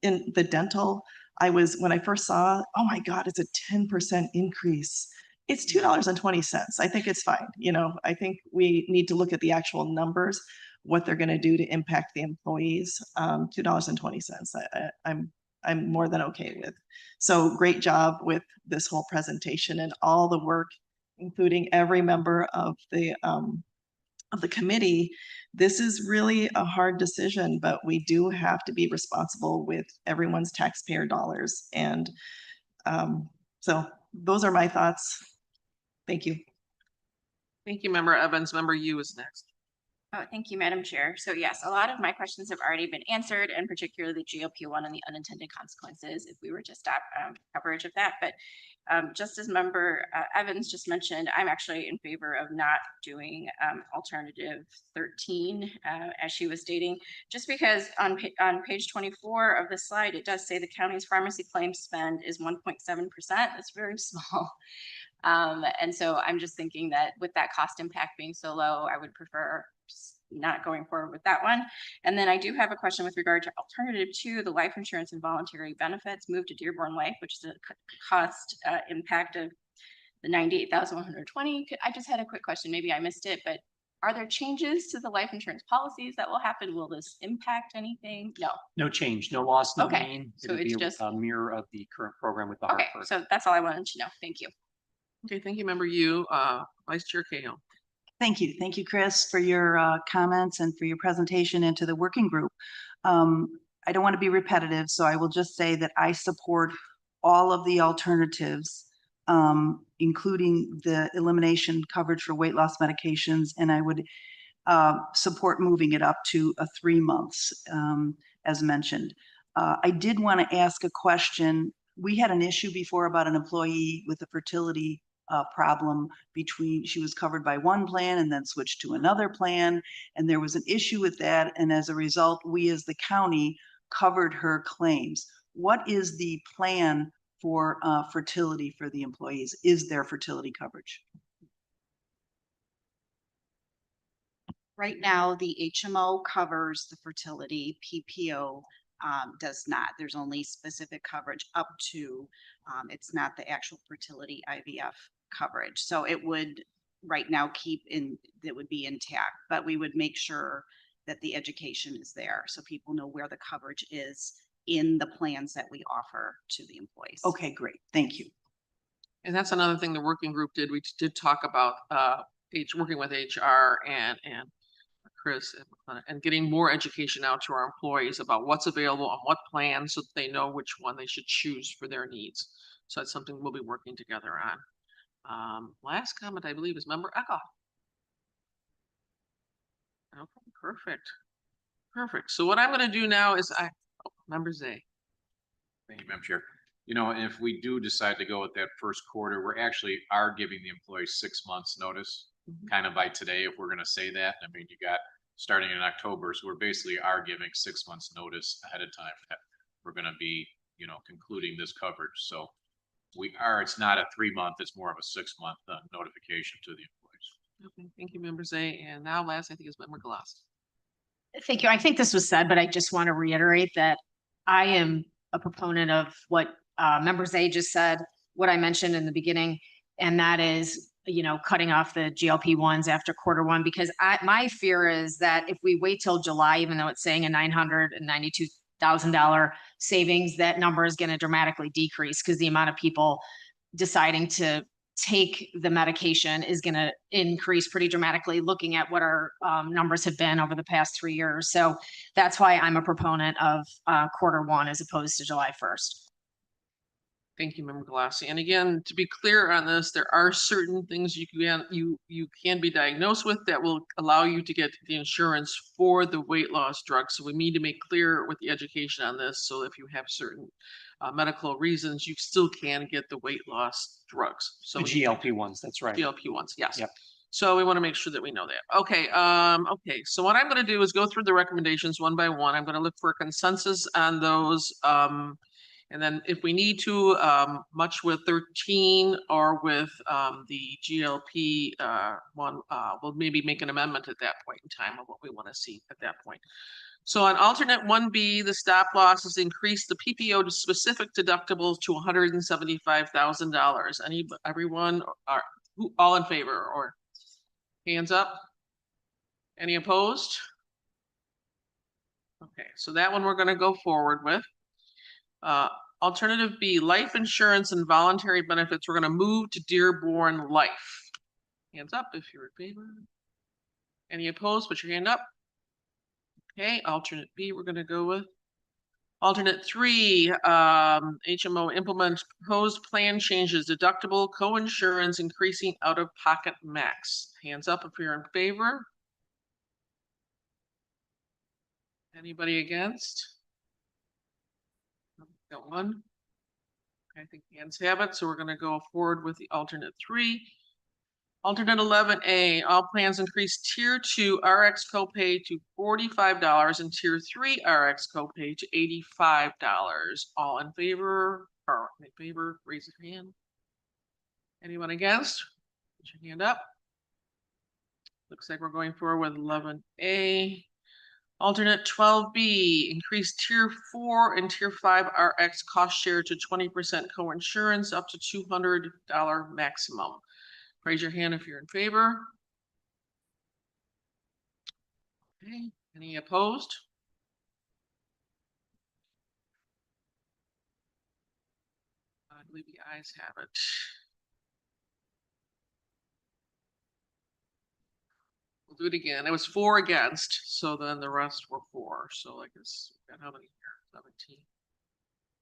in the dental, when I first saw, oh my God, it's a 10% increase. It's $2.20. I think it's fine. I think we need to look at the actual numbers, what they're going to do to impact the employees. $2.20. I'm more than okay with. So great job with this whole presentation and all the work, including every member of the committee. This is really a hard decision, but we do have to be responsible with everyone's taxpayer dollars. And so those are my thoughts. Thank you. Thank you, Member Evans. Member Yu is next. Oh, thank you, Madam Chair. So yes, a lot of my questions have already been answered, and particularly the GLP-1 and the unintended consequences if we were to stop coverage of that. But just as Member Evans just mentioned, I'm actually in favor of not doing alternative 13, as she was stating, just because on page 24 of the slide, it does say the county's pharmacy claim spend is 1.7%. That's very small. And so I'm just thinking that with that cost impact being so low, I would prefer not going forward with that one. And then I do have a question with regard to alternative 2, the life insurance and voluntary benefits moved to Dearborn Life, which is a cost impact of the 98,120. I just had a quick question. Maybe I missed it, but are there changes to the life insurance policies that will happen? Will this impact anything? No. No change, no loss, no Okay, gain. so It'll be it's just- a mirror of the current program with the Okay, Hartford. so that's all I wanted to know. Thank you. Okay, thank you, Member Yu. Vice Chair Cahill. Thank you. Thank you, Chris, for your comments and for your presentation and to the working group. I don't want to be repetitive, so I will just say that I support all of the alternatives, including the elimination coverage for weight loss medications, and I would support moving it up to 3 months, as mentioned. I did want to ask a question. We had an issue before about an employee with a fertility problem between, she was covered by one plan and then switched to another plan. And there was an issue with that. And as a result, we as the county covered her claims. What is the plan for fertility for the employees? Is there fertility coverage? Right now, the HMO covers the fertility, PPO does not. There's only specific coverage up to, it's not the actual fertility IVF coverage. So it would right now that would be intact, but we would make sure that the education is there so people know where the coverage is in the plans that we offer to the employees. Okay, great. Thank you. And that's another thing the working group did. We did talk about working with HR and Chris and getting more education out to our employees about what's available on what plan so that they know which one they should choose for their needs. So that's something we'll be working together on. Last comment, I believe, is Member Eckhoff. Okay, perfect. Perfect. So what I'm going to do now is Member Zay. Thank you, Madam Chair. You know, if we do decide to go with that first quarter, we're actually are giving the employees 6 months notice, kind of by today, if we're going to say that. I mean, you got starting in October, so we're basically are giving 6 months notice ahead of time that we're going to be, you know, concluding this coverage. So it's not a 3 month, it's more of a 6 month notification to the employees. Okay, thank you, Member Zay. And now last, I think, is Member Glass. Thank you. I think this was said, but I just want to reiterate that I am a proponent of what Member Zay just said, what I mentioned in the beginning, and that is, you know, cutting off the GLP-1s after Q1, because my fear is that if we wait till July, even though it's saying a $992,000 savings, that number is going to dramatically decrease because the amount of people deciding to take the medication is going to increase pretty dramatically, looking at what our numbers have been over the past 3 years. So that's why I'm a proponent of Q1 as opposed to July 1st. Thank you, Member Galassi. And again, to be clear on this, there are certain things you can be diagnosed with that will allow you to get the insurance for the weight loss drugs. So we need to make clear with the education on this. So if you have certain medical reasons, you still can get the weight loss drugs. So The GLP-1s, that's right. GLP-1s, yes. Yep. So we want to make sure that we know that. Okay. Okay. So what I'm going to do is go through the recommendations one by one. I'm going to look for a consensus on those. And then if we need to, much with 13 or with the GLP one, we'll maybe make an amendment at that point in time of what we want to see at that point. So on alternate 1B, the stop loss has increased the PPO to specific deductibles to $175,000. Everyone, all in favor or hands up? Any opposed? Okay, so that one we're going to go forward with. Alternative B, life insurance and voluntary benefits. We're going to move to Dearborn Life. Hands up if you're in favor. Any opposed? Put your hand up. Okay, alternate B, we're going to go with. Alternate 3, HMO implements proposed plan changes, deductible, co-insurance, increasing out-of-pocket max. Hands up if you're in favor. Anybody against? Got one. I think hands have it, so we're gonna go forward with the alternate 3. Alternate 11A, all plans increase tier 2 RX copay to $45 and tier 3 RX copay to $85. All in favor, raise your hand. Anyone against? Put your hand up. Looks like we're going forward with 11A. Alternate 12B, increase tier 4 and tier 5 RX cost share to 20% co-insurance up to $200 maximum. Raise your hand if you're in favor. Okay, any opposed? I believe the ayes have it. We'll do it again. It was 4 against, so then the rest were 4. So I guess we got how many here? 17.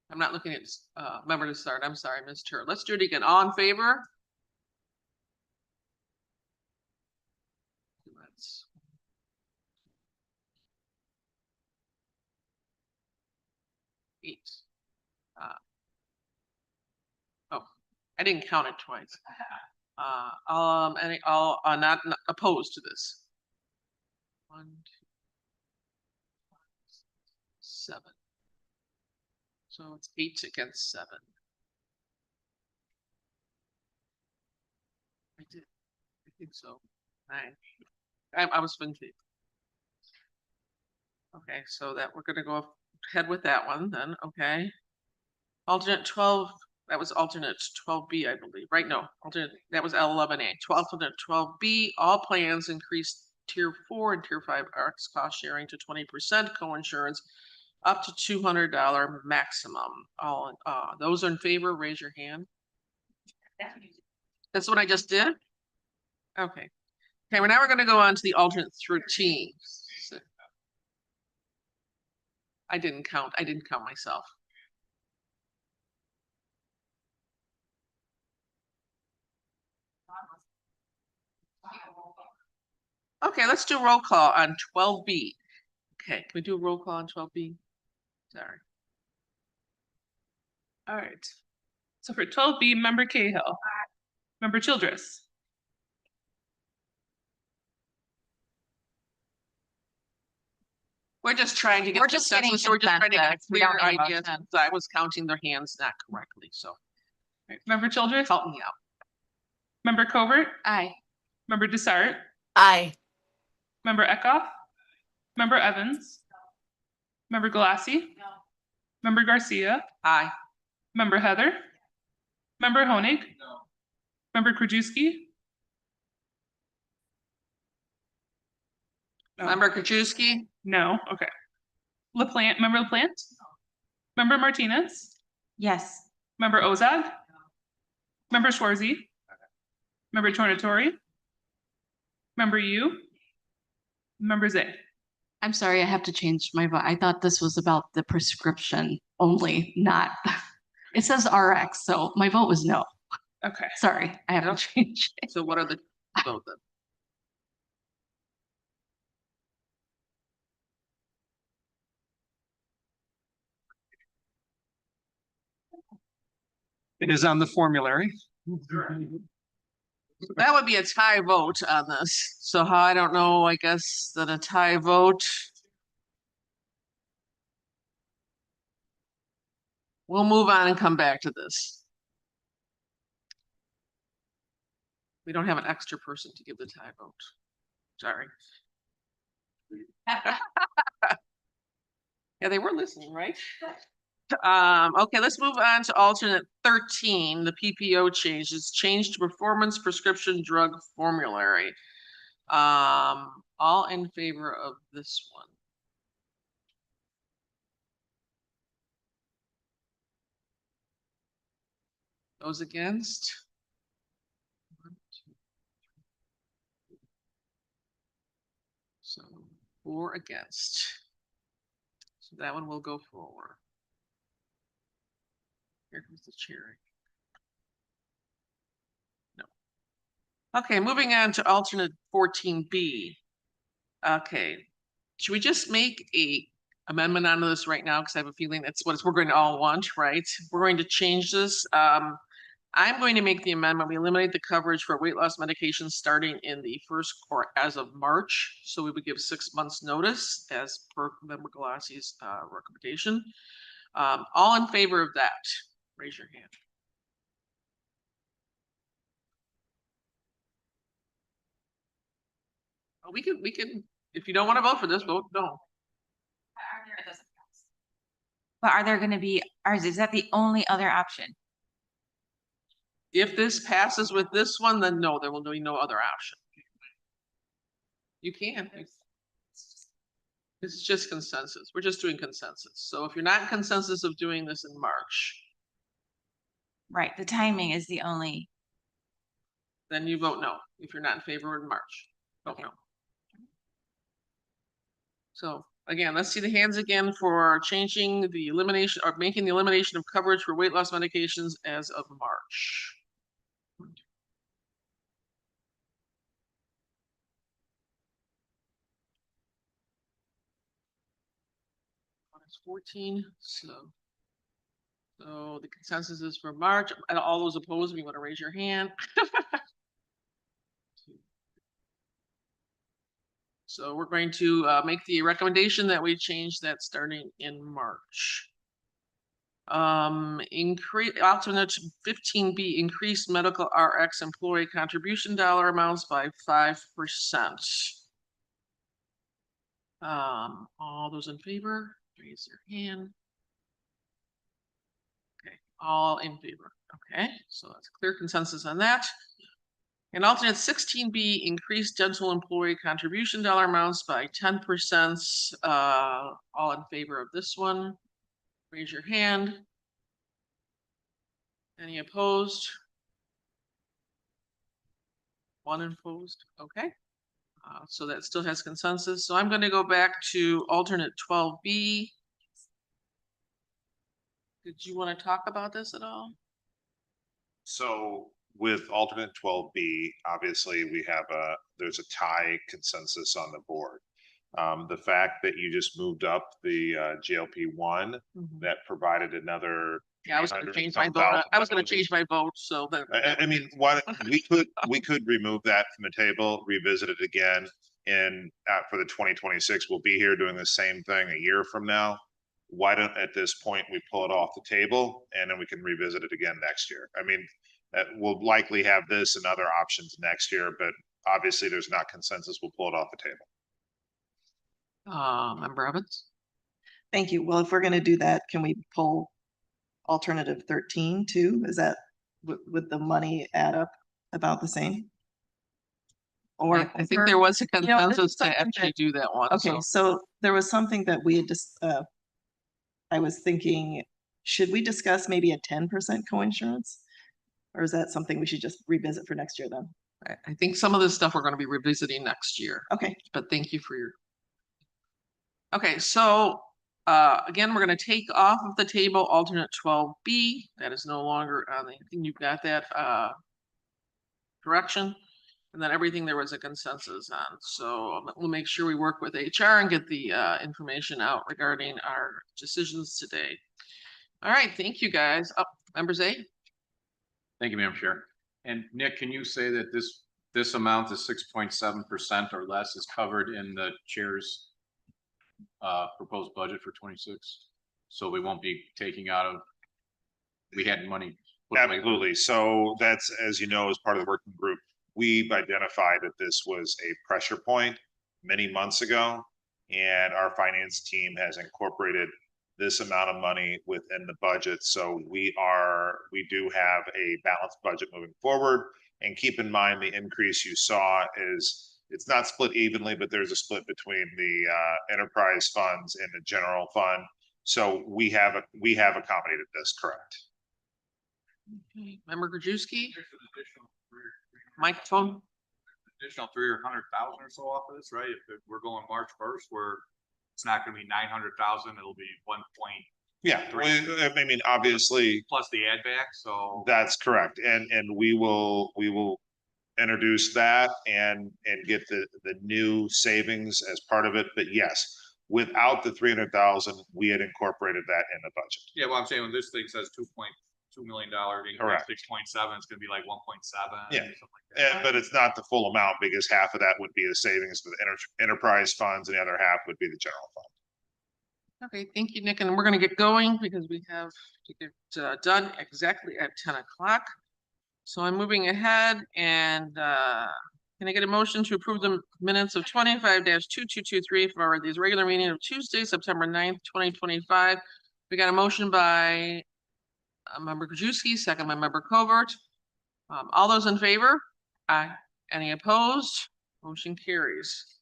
I'm not looking at member to start. I'm sorry, missed her. Let's do it again. All in favor? Let's 8. Oh, I didn't count it twice. Not opposed to this. 1, 2, 7. So it's 8 against 7. I did. I think so. 9. I was thinking. Okay, so that we're gonna go ahead with that one then. Okay. Alternate 12. That was alternate 12B, I believe. Right? No, alternate. That was L11A. Alternate 12B. All plans increased tier 4 and tier 5 RX cost sharing to 20% co-insurance up to $200 maximum. All those in favor, raise your hand. That's what I just did. Okay. Okay, now we're going to go on to the alternate 13. So, I didn't count myself. Okay, let's do roll call on 12B. Okay, can we do a roll call on 12B? Sorry. All right. So for 12B, member Cahill. Member Childress. We're just trying to get We're just getting consensus, so we're just trying to get a consensus. We don't clear need a idea, motion. since I was counting their hands not correctly, so Right. Member Childress. help me out. Member Covert. Aye. Member Desart. Aye. Member Eckhoff. Member Evans. Member Galassi. Member Garcia. Aye. Member Heather. Member Honig. Member Krajewski. No. Member Krajewski? No. Okay. LaPlante. Member LaPlante. Member Martinez. Yes. Member Ozag. Member Schwarzy. Member Tornatori. Member Yu. Member Zay. I'm sorry, I have to change my vote. I thought this was about the prescription only, not, it says RX, so my vote was no. Okay. Sorry, I have to change it. So what are the vote then? It is on the formulary. That would be a tie vote on this. So how, I don't know, I guess that a tie vote. We'll move on and come back to this. We don't have an extra person to give the tie vote. Sorry. Yeah, they were listening, right? Okay, let's move on to alternate 13, the PPO changes, change to performance prescription drug formulary. All in favor of this one? Those against? 1, 2, 3. So 4 against. So that one will go forward. Here comes the chair. No. Okay, moving on to alternate 14B. Okay, should we just make a amendment onto this right now because I have a feeling that's what we're going to all want, right? We're going to change this. I'm going to make the amendment. We eliminate the coverage for weight loss medications starting in the first or as of March. So we would give 6 months notice as per Member Galassi's recommendation. All in favor of that, raise your hand. We can, if you don't want to vote for this, vote no. But are there gonna be, is that the only other option? If this passes with this one, then no, there will be no other option. You can. This is just consensus. We're just doing consensus. So if you're not in consensus of doing this in March, Right, the timing is the only, then you vote no. If you're not in favor in March, vote no. So again, let's see the hands again for changing the elimination or making the elimination of coverage for weight loss medications as of March. 14, so the consensus is for March. And all those opposed, if you want to raise your hand. So we're going to make the recommendation that we change that starting in March. Increase alternate 15B, increased medical RX employee contribution dollar amounts by 5%. All those in favor, raise your hand. Okay, all in favor. Okay, so that's clear consensus on that. And alternate 16B, increased dental employee contribution dollar amounts by 10%. All in favor of this one, raise your hand. Any opposed? One opposed, okay. So that still has consensus. So I'm going to go back to alternate 12B. Did you want to talk about this at all? So with alternate 12B, obviously there's a tie consensus on the board. The fact that you just moved up the GLP-1 that provided another. Yeah, I was going to change my vote. I was going to change my vote, so that. I mean, what we could remove that from the table, revisit it again, and for the 2026, we'll be here doing the same thing a year from now. Why don't at this point we pull it off the table and then we can revisit it again next year? I mean, we'll likely have this and other options next year, but obviously there's not consensus. We'll pull it off the table. Member Evans. Thank you. Well, if we're going to do that, can we pull alternative 13 too? Is that would the money add up about the same? Or I think there was a consensus to actually do that one. Okay, so there was something that we had just I was thinking, should we discuss maybe a 10% coinsurance? Or is that something we should just revisit for next year then? I think some of this stuff we're going to be revisiting next year. Okay. But thank you for your. Okay, so again, we're going to take off of the table alternate 12B. That is no longer on the, I think you've got that correction. And then everything there was a consensus on. So we'll make sure we work with HR and get the information out regarding our decisions today. All right, thank you guys. Up, members A. Thank you, Madam Chair. And Nick, can you say that this amount is 6.7% or less is covered in the chair's proposed budget for 26? So we won't be taking out of, we had money. Absolutely. So that's, as you know, as part of the working group, we've identified that this was a pressure point many months ago, and our finance team has incorporated this amount of money within the budget. So we do have a balanced budget moving forward. And keep in mind, the increase you saw is, it's not split evenly, but there's a split between the enterprise funds and the general fund. So we have accommodated this, correct? Okay. Member Krajewski. Microphone. Additional 300,000 or so off of this, right? If we're going March 1st, where it's not going to be 900,000, it'll be 1. Yeah, I mean, obviously. Plus the add back, so. That's correct, and we will introduce that and get the new savings as part of it. But yes, Without the 300,000, we had incorporated that in the budget. Yeah, well, I'm saying when this thing says $2.2 million, Correct. 6.7, it's gonna be like 1.7. Yeah. something like that. But it's not the full amount because half of that would be the savings for the enterprise funds and the other half would be the general fund. Okay, thank you, Nick, and we're gonna get going because we have to get done exactly at 10 o'clock. So I'm moving ahead and can I get a motion to approve the minutes of 25-2223 for these regular meeting of Tuesday, September 9th, 2025? We got a motion by member Krajewski, second by member Covert. All those in favor? Aye. Any opposed? Motion carries.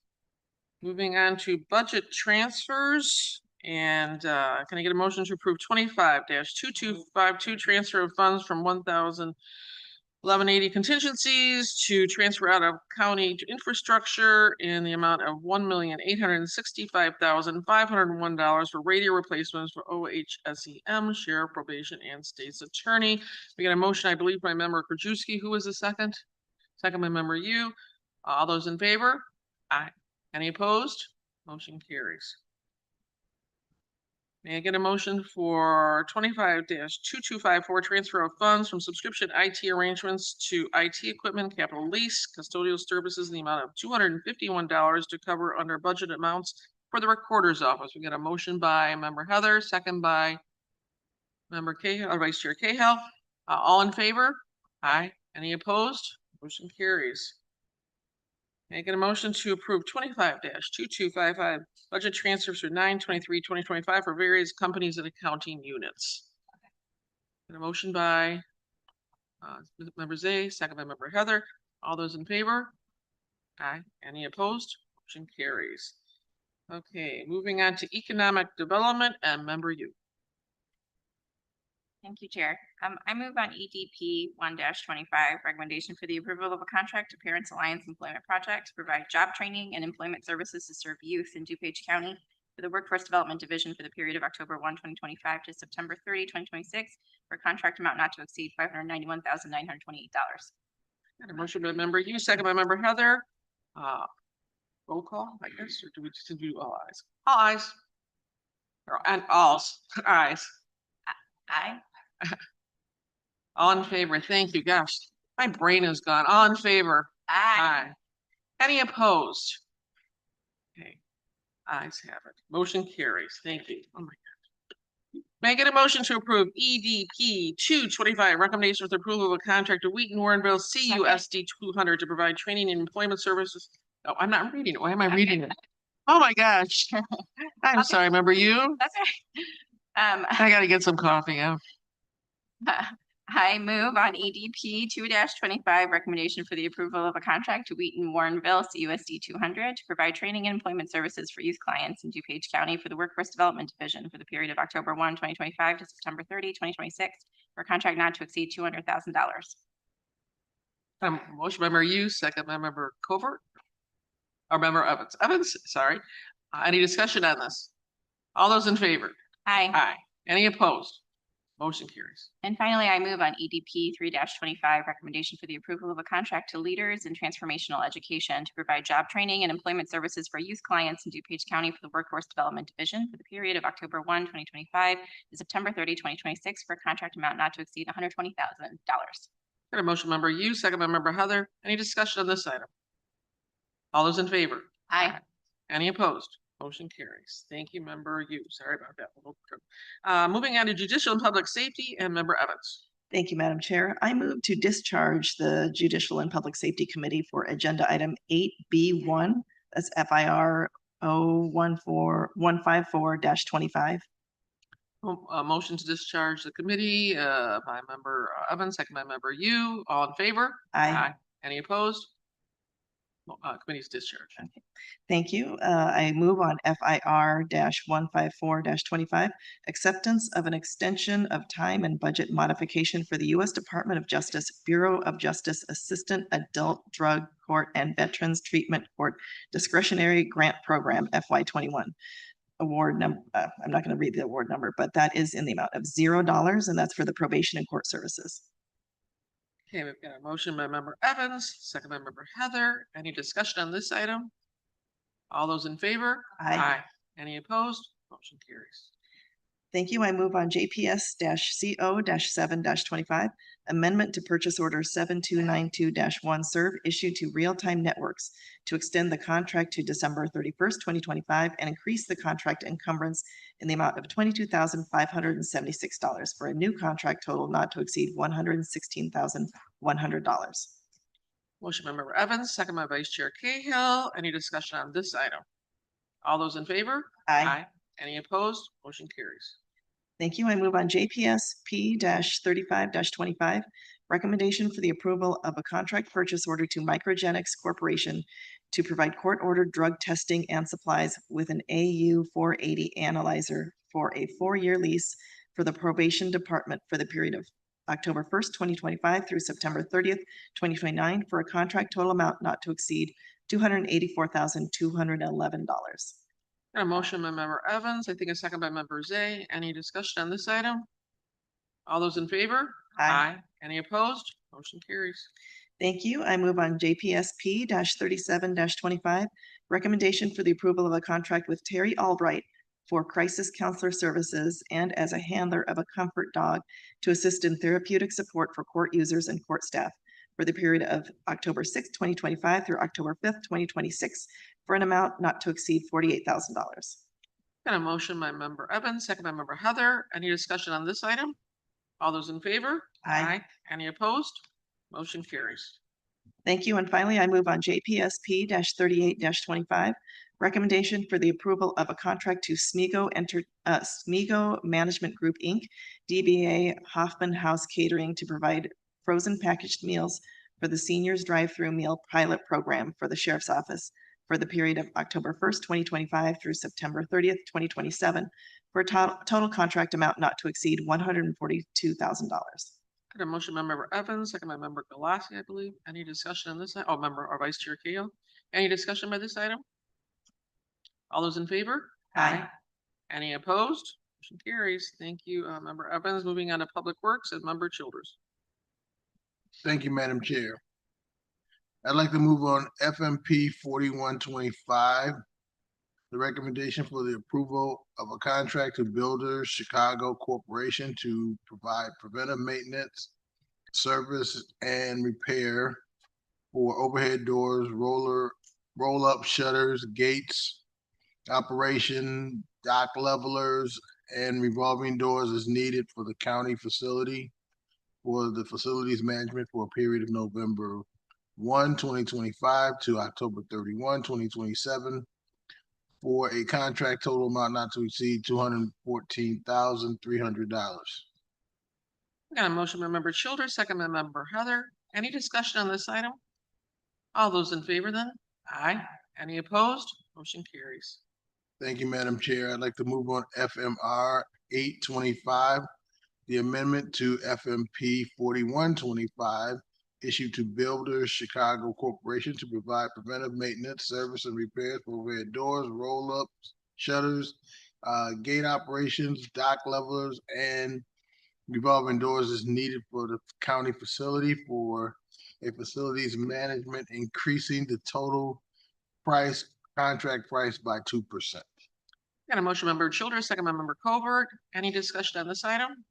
Moving on to budget transfers. And can I get a motion to approve 25-2252 transfer of funds from 1,1180 contingencies to transfer out of county infrastructure in the amount of $1,865,501 for radio replacements for OHSEM, sheriff, probation, and state's attorney. We got a motion, I believe, by member Krajewski. Who was the second? Second by member Yu. All those in favor? Aye. Any opposed? Motion carries. May I get a motion for 25-2254 transfer of funds from subscription IT arrangements to IT equipment, capital lease, custodial services in the amount of $251 to cover under budget amounts for the recorder's office? We got a motion by member Heather, second by member Cahill, or Vice Chair Cahill. All in favor? Aye. Any opposed? Motion carries. May I get a motion to approve 25-2255 budget transfers for 9/23/2025 for various companies and accounting units? Got a motion by member Zay, second by member Heather. All those in favor? Aye. Any opposed? Motion carries. Okay, moving on to economic development and member Yu. Thank you, Chair. I move on EDP 1-25, recommendation for the approval of a contract to Parents Alliance Employment Project to provide job training and employment services to serve youth in DuPage County for the Workforce Development Division for the period of October 1, 2025 to September 30, 2026, for a contract amount not to exceed $591,928. Got a motion by member Yu, second by member Heather. Roll call, I guess, or do we just do all ayes? All ayes. And alls, ayes. Aye. All in favor, thank you, gosh, my brain is gone. All in favor? Aye. Any opposed? Okay, ayes have it. Motion carries, thank you. Oh my God. May I get a motion to approve EDP 225, recommendation with approval of a contract to Wheaton Warrenville CUSD 200 to provide training and employment services. Oh, I'm not reading it. Why am I reading it? Oh my gosh. I'm sorry, member Yu. That's right. I gotta get some coffee. I move on EDP 2-25, recommendation for the approval of a contract to Wheaton Warrenville CUSD 200 to provide training and employment services for youth clients in DuPage County for the Workforce Development Division for the period of October 1, 2025 to September 30, 2026, for a contract not to exceed $200,000. Motion by member Yu, second by member Covert. Or member Evans. Evans, sorry. Any discussion on this? All those in favor? Aye. Aye. Any opposed? Motion carries. And finally, I move on EDP 3-25, recommendation for the approval of a contract to Leaders in Transformational Education to provide job training and employment services for youth clients in DuPage County for the Workforce Development Division for the period of October 1, 2025 to September 30, 2026, for a contract amount not to exceed $120,000. Got a motion member Yu, second by member Heather. Any discussion on this item? All those in favor? Aye. Any opposed? Motion carries. Thank you, member Yu. Sorry about that. Moving on to judicial and public safety and member Evans. Thank you, Madam Chair. I move to discharge the Judicial and Public Safety Committee for agenda item 8B1. That's FIR 014154-25. Motion to discharge the committee by member Evans, second by member Yu. All in favor? Aye. Any opposed? Committee's discharge. Okay. Thank you. I move on FIR 154-25, acceptance of an extension of time and budget modification for the U.S. Department of Justice Bureau of Justice Assistant Adult Drug Court and Veterans Treatment Court Discretionary Grant Program FY21. Award number, I'm not going to read the award number, but that is in the amount of $0, and that's for the probation and court services. Okay, we've got a motion by member Evans, second by member Heather. Any discussion on this item? All those in favor? Aye. Any opposed? Motion carries. Thank you. I move on JPS CO 7 amendment to purchase order 7292 serve issued to Real Time Networks to extend the contract to December 31st, 2025 and increase the contract encumbrance in the amount of $22,576 for a new contract total not to exceed $116,100. Motion by member Evans, second by Vice Chair Cahill. Any discussion on this item? All those in favor? Aye. Any opposed? Motion carries. Thank you. I move on JPS P-35-25, recommendation for the approval of a contract purchase order to Microgenics Corporation to provide court-ordered drug testing and supplies with an AU 480 analyzer for a 4-year lease for the probation department for the period of October 1st, 2025 through September 30th, 2029 for a contract total amount not to exceed $284,211. Got a motion by member Evans, I think a second by member Zay. Any discussion on this item? All those in favor? Aye. Any opposed? Motion carries. Thank you. I move on JPS P-37-25, recommendation for the approval of a contract with Terry Albright for crisis counselor services and as a handler of a comfort dog to assist in therapeutic support for court users and court staff for the period of October 6th, 2025 through October 5th, 2026 for an amount not to exceed $48,000. Got a motion by member Evans, second by member Heather. Any discussion on this item? All those in favor? Aye. Any opposed? Motion carries. Thank you. And finally, I move on JPS P-38-25, recommendation for the approval of a contract to Smigo Management Group, Inc., DBA Hoffman House Catering to provide frozen packaged meals for the seniors drive-through meal pilot program for the sheriff's office for the period of October 1st, 2025 through September 30th, 2027 for a total contract amount not to exceed $142,000. Got a motion by member Evans, second by member Galassi, I believe. Any discussion on this? Oh, member or Vice Chair Cahill. Any discussion by this item? All those in favor? Aye. Any opposed? Motion carries. Thank you, member Evans. Moving on to Public Works and member Childers. Thank you, Madam Chair. I'd like to move on FMP 4125, the recommendation for the approval of a contract to Builders Chicago Corporation to provide preventive maintenance, service, and repair for overhead doors, roll-up shutters, gates, operation, dock levelers, and revolving doors as needed for the county facility for the facilities management for a period of November 1, 2025 to October 31, 2027 for a contract total amount not to exceed $214,300. Got a motion by member Childers, second by member Heather. Any discussion on this item? All those in favor then? Aye. Any opposed? Motion carries. Thank you, Madam Chair. I'd like to move on FMR 825, the amendment to FMP 4125 issued to Builders Chicago Corporation to provide preventive maintenance, service, and repairs for overhead doors, roll-ups, shutters, gate operations, dock levelers, and revolving doors as needed for the county facility for a facilities management, increasing the total contract price by 2%. Got a motion by member Childers, second by member Covert. Any discussion on this item?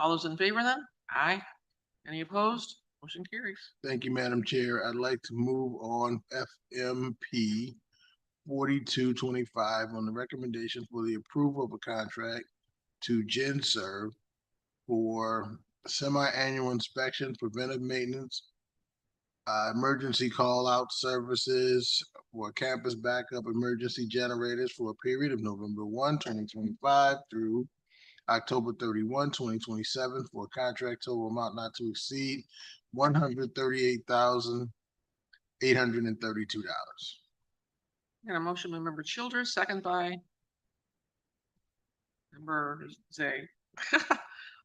All those in favor then? Aye. Any opposed? Motion carries. Thank you, Madam Chair. I'd like to move on FMP 4225 on the recommendation for the approval of a contract to GenServe for semi-annual inspection, preventive maintenance, emergency call-out services for campus backup emergency generators for a period of November 1, 2025 through October 31, 2027 for a contract total amount not to exceed $138,832. Got a motion by member Childers, second by member Zay.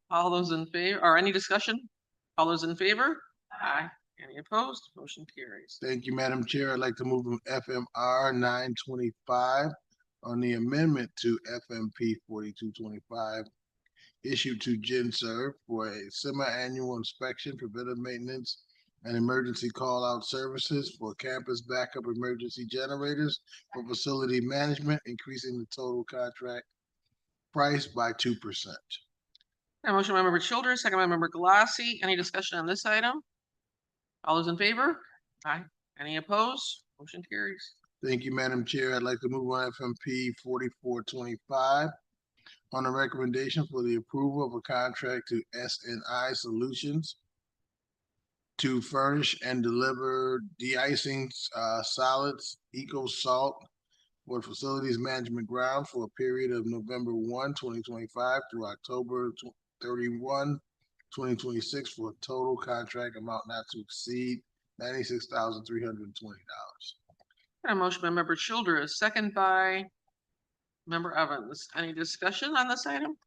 All those in favor, or any discussion? All those in favor? Aye. Any opposed? Motion carries. Thank you, Madam Chair. I'd like to move from FMR 925 on the amendment to FMP 4225 issued to GenServe for a semi-annual inspection, preventive maintenance, and emergency call-out services for campus backup emergency generators for facility management, increasing the total contract price by 2%. A motion by member Childers, second by member Galassi. Any discussion on this item? All those in favor? Aye. Any opposed? Motion carries. Thank you, Madam Chair. I'd like to move on FMP 4425 on a recommendation for the approval of a contract to SNI Solutions to furnish and deliver de-icing solids, eco salt for facilities management ground for a period of November 1, 2025 through October 31, 2026 for a total contract amount not to exceed $96,320. A motion by member Childers, second by member Evans. Any discussion on this item?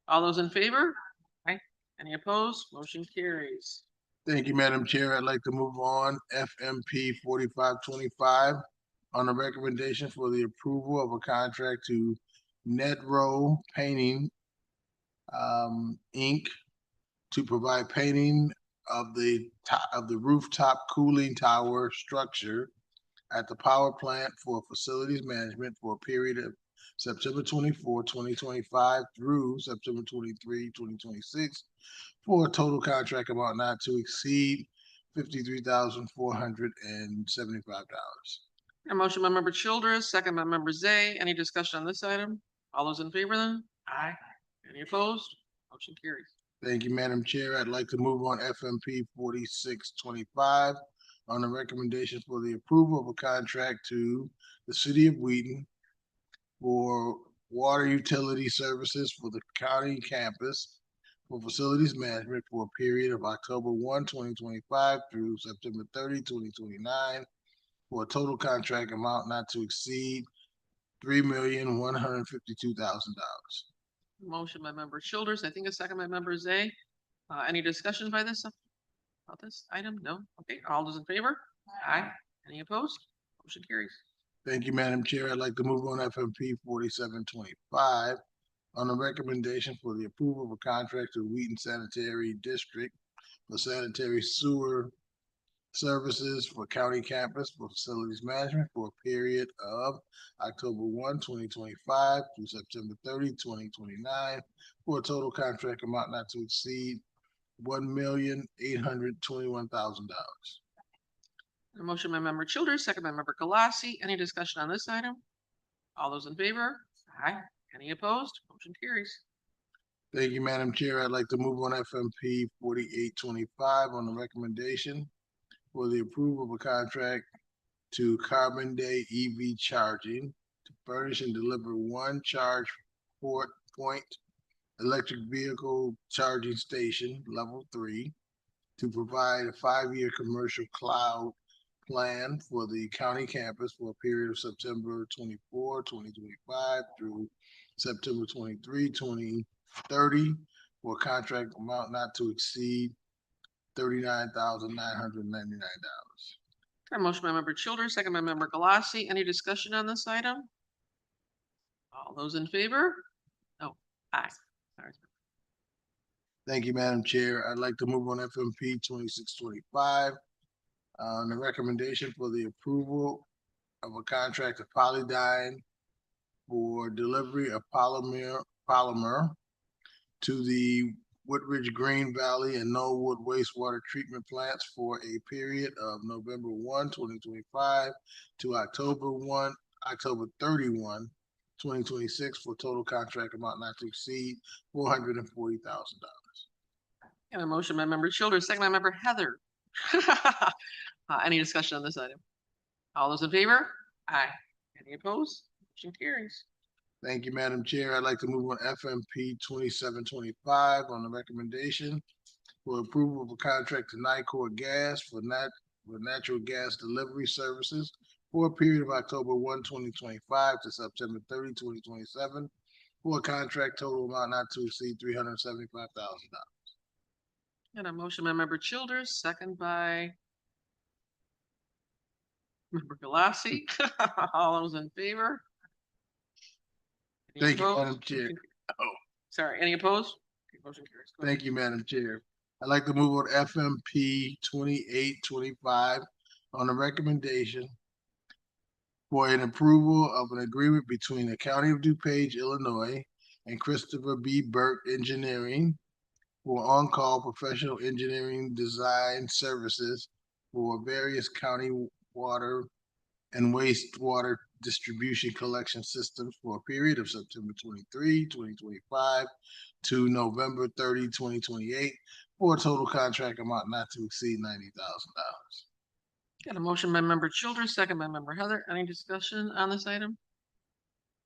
All those in favor? Aye. Any opposed? Motion carries. Thank you, Madam Chair. I'd like to move on FMP 4525 on a recommendation for the approval of a contract to Netrow Painting Inc. to provide painting of the rooftop cooling tower structure at the power plant for facilities management for a period of September 24, 2025 through September 23, 2026 for a total contract amount not to exceed $53,475. A motion by member Childers, second by member Zay. Any discussion on this item? All those in favor then? Aye. Any opposed? Motion carries. Thank you, Madam Chair. I'd like to move on FMP 4625 on a recommendation for the approval of a contract to the City of Wheaton for water utility services for the county campus for facilities management for a period of October 1, 2025 through September 30, 2029 for a total contract amount not to exceed $3,152,000. Motion by member Childers, I think a second by member Zay. Any discussion by this, about this item? No? Okay, all those in favor? Aye. Any opposed? Motion carries. Thank you, Madam Chair. I'd like to move on FMP 4725 on a recommendation for the approval of a contract to Wheaton Sanitary District for sanitary sewer services for county campus for facilities management for a period of October 1, 2025 through September 30, 2029 for a total contract amount not to exceed $1,821,000. A motion by member Childers, second by member Galassi. Any discussion on this item? All those in favor? Aye. Any opposed? Motion carries. Thank you, Madam Chair. I'd like to move on FMP 4825 on the recommendation for the approval of a contract to Carbon Day EV Charging to furnish and deliver one charge point electric vehicle charging station, level 3, to provide a 5-year commercial cloud plan for the county campus for a period of September 24, 2025 through September 23, 2030 for a contract amount not to exceed $39,999. A motion by member Childers, second by member Galassi. Any discussion on this item? All those in favor? No. Aye. Sorry. Thank you, Madam Chair. I'd like to move on FMP 2625 on the recommendation for the approval of a contract to Polydyne for delivery of polymer to the Woodridge Green Valley and Knollwood wastewater treatment plants for a period of November 1, 2025 to October 31, 2026 for total contract amount not to exceed $440,000. And a motion by member Childers, second by member Heather. Any discussion on this item? All those in favor? Aye. Any opposed? Motion carries. Thank you, Madam Chair. I'd like to move on FMP 2725 on the recommendation for approval of a contract to Nicor Gas for natural gas delivery services for a period of October 1, 2025 to September 30, 2027 for a contract total amount not to exceed $375,000. And a motion by member Childers, second by member Galassi. All those in favor? Any Thank you, opposed? Madam Chair. Sorry, any opposed? Okay, motion carries. Go ahead. Thank you, Madam Chair. I'd like to move on FMP 2825 on the recommendation for an approval of an agreement between the County of DuPage, Illinois, and Christopher B. Burke Engineering for on-call professional engineering design services for various county water and wastewater distribution collection systems for a period of September 23, 2025 to November 30, 2028, for a total contract amount not to exceed $90,000. Got a motion by member Childers, second by member Heather. Any discussion on this item?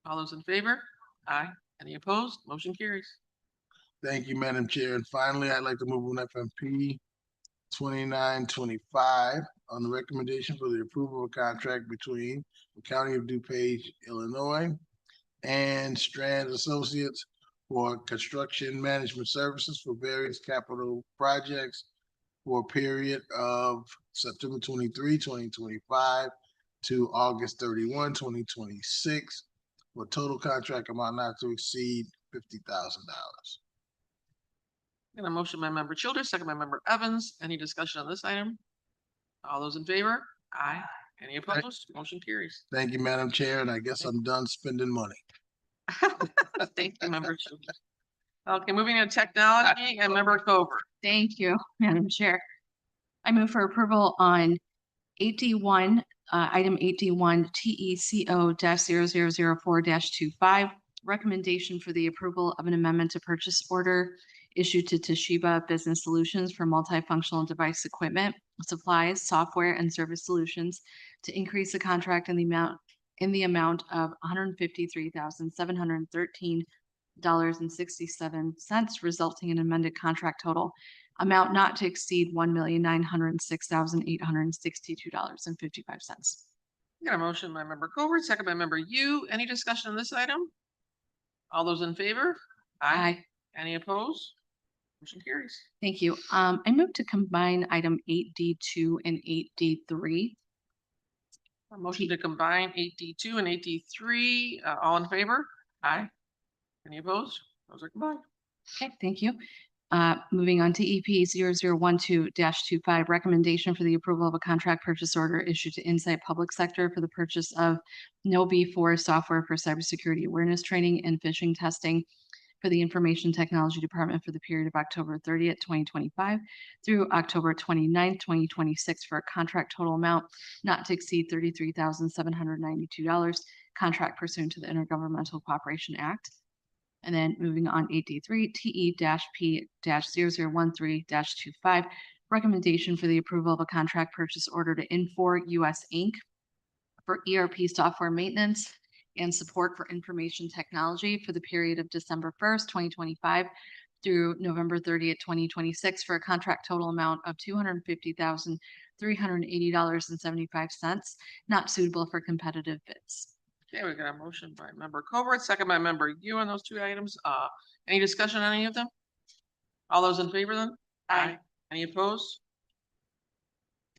All those in favor? Aye. Any opposed? Motion carries. Thank you, Madam Chair. And finally, I'd like to move on FMP 2925 on the recommendation for the approval of a contract between the County of DuPage, Illinois, and Strand Associates for construction management services for various capital projects for a period of September 23, 2025 to August 31, 2026, for a total contract amount not to exceed $50,000. Got a motion by member Childers, second by member Evans. Any discussion on this item? All those in favor? Aye. Any opposed? Motion carries. Thank you, Madam Chair, and I guess I'm done spending money. Thank you, member Childers. Okay, moving to technology and member Cover. Thank you, Madam Chair. I move for approval on 8D1, item 8D1 TECO-0004-25, recommendation for the approval of an amendment to purchase order issued to Toshiba Business Solutions for multifunctional device equipment, supplies, software, and service solutions to increase the contract in the amount of $153,713.67, resulting in amended contract total amount not to exceed $1,906,862.55. Got a motion by member Covert, second by member Yu. Any discussion on this item? All those in favor? Aye. Any opposed? Motion carries. Thank you. I move to combine item 8D2 and 8D3. A motion to combine 8D2 and 8D3. All in favor? Aye. Any opposed? Those are combined. Okay, thank you. Moving on to EP 0012-25, recommendation for the approval of a contract purchase order issued to Insight Public Sector for the purchase of KnowB4 software for cybersecurity awareness training and phishing testing for the Information Technology Department for the period of October 30th, 2025 through October 29th, 2026 for a contract total amount not to exceed $33,792, contract pursuant to the Intergovernmental Cooperation Act. And then moving on 8D3, TE-P-0013-25, recommendation for the approval of a contract purchase order to Infor US Inc. for ERP software maintenance and support for information technology for the period of December 1st, 2025 through November 30th, 2026 for a contract total amount of $250,380.75, not suitable for competitive bids. Okay, we got a motion by member Covert, second by member Yu on those two items. Any discussion on any of them? All those in favor then? Aye. Any opposed?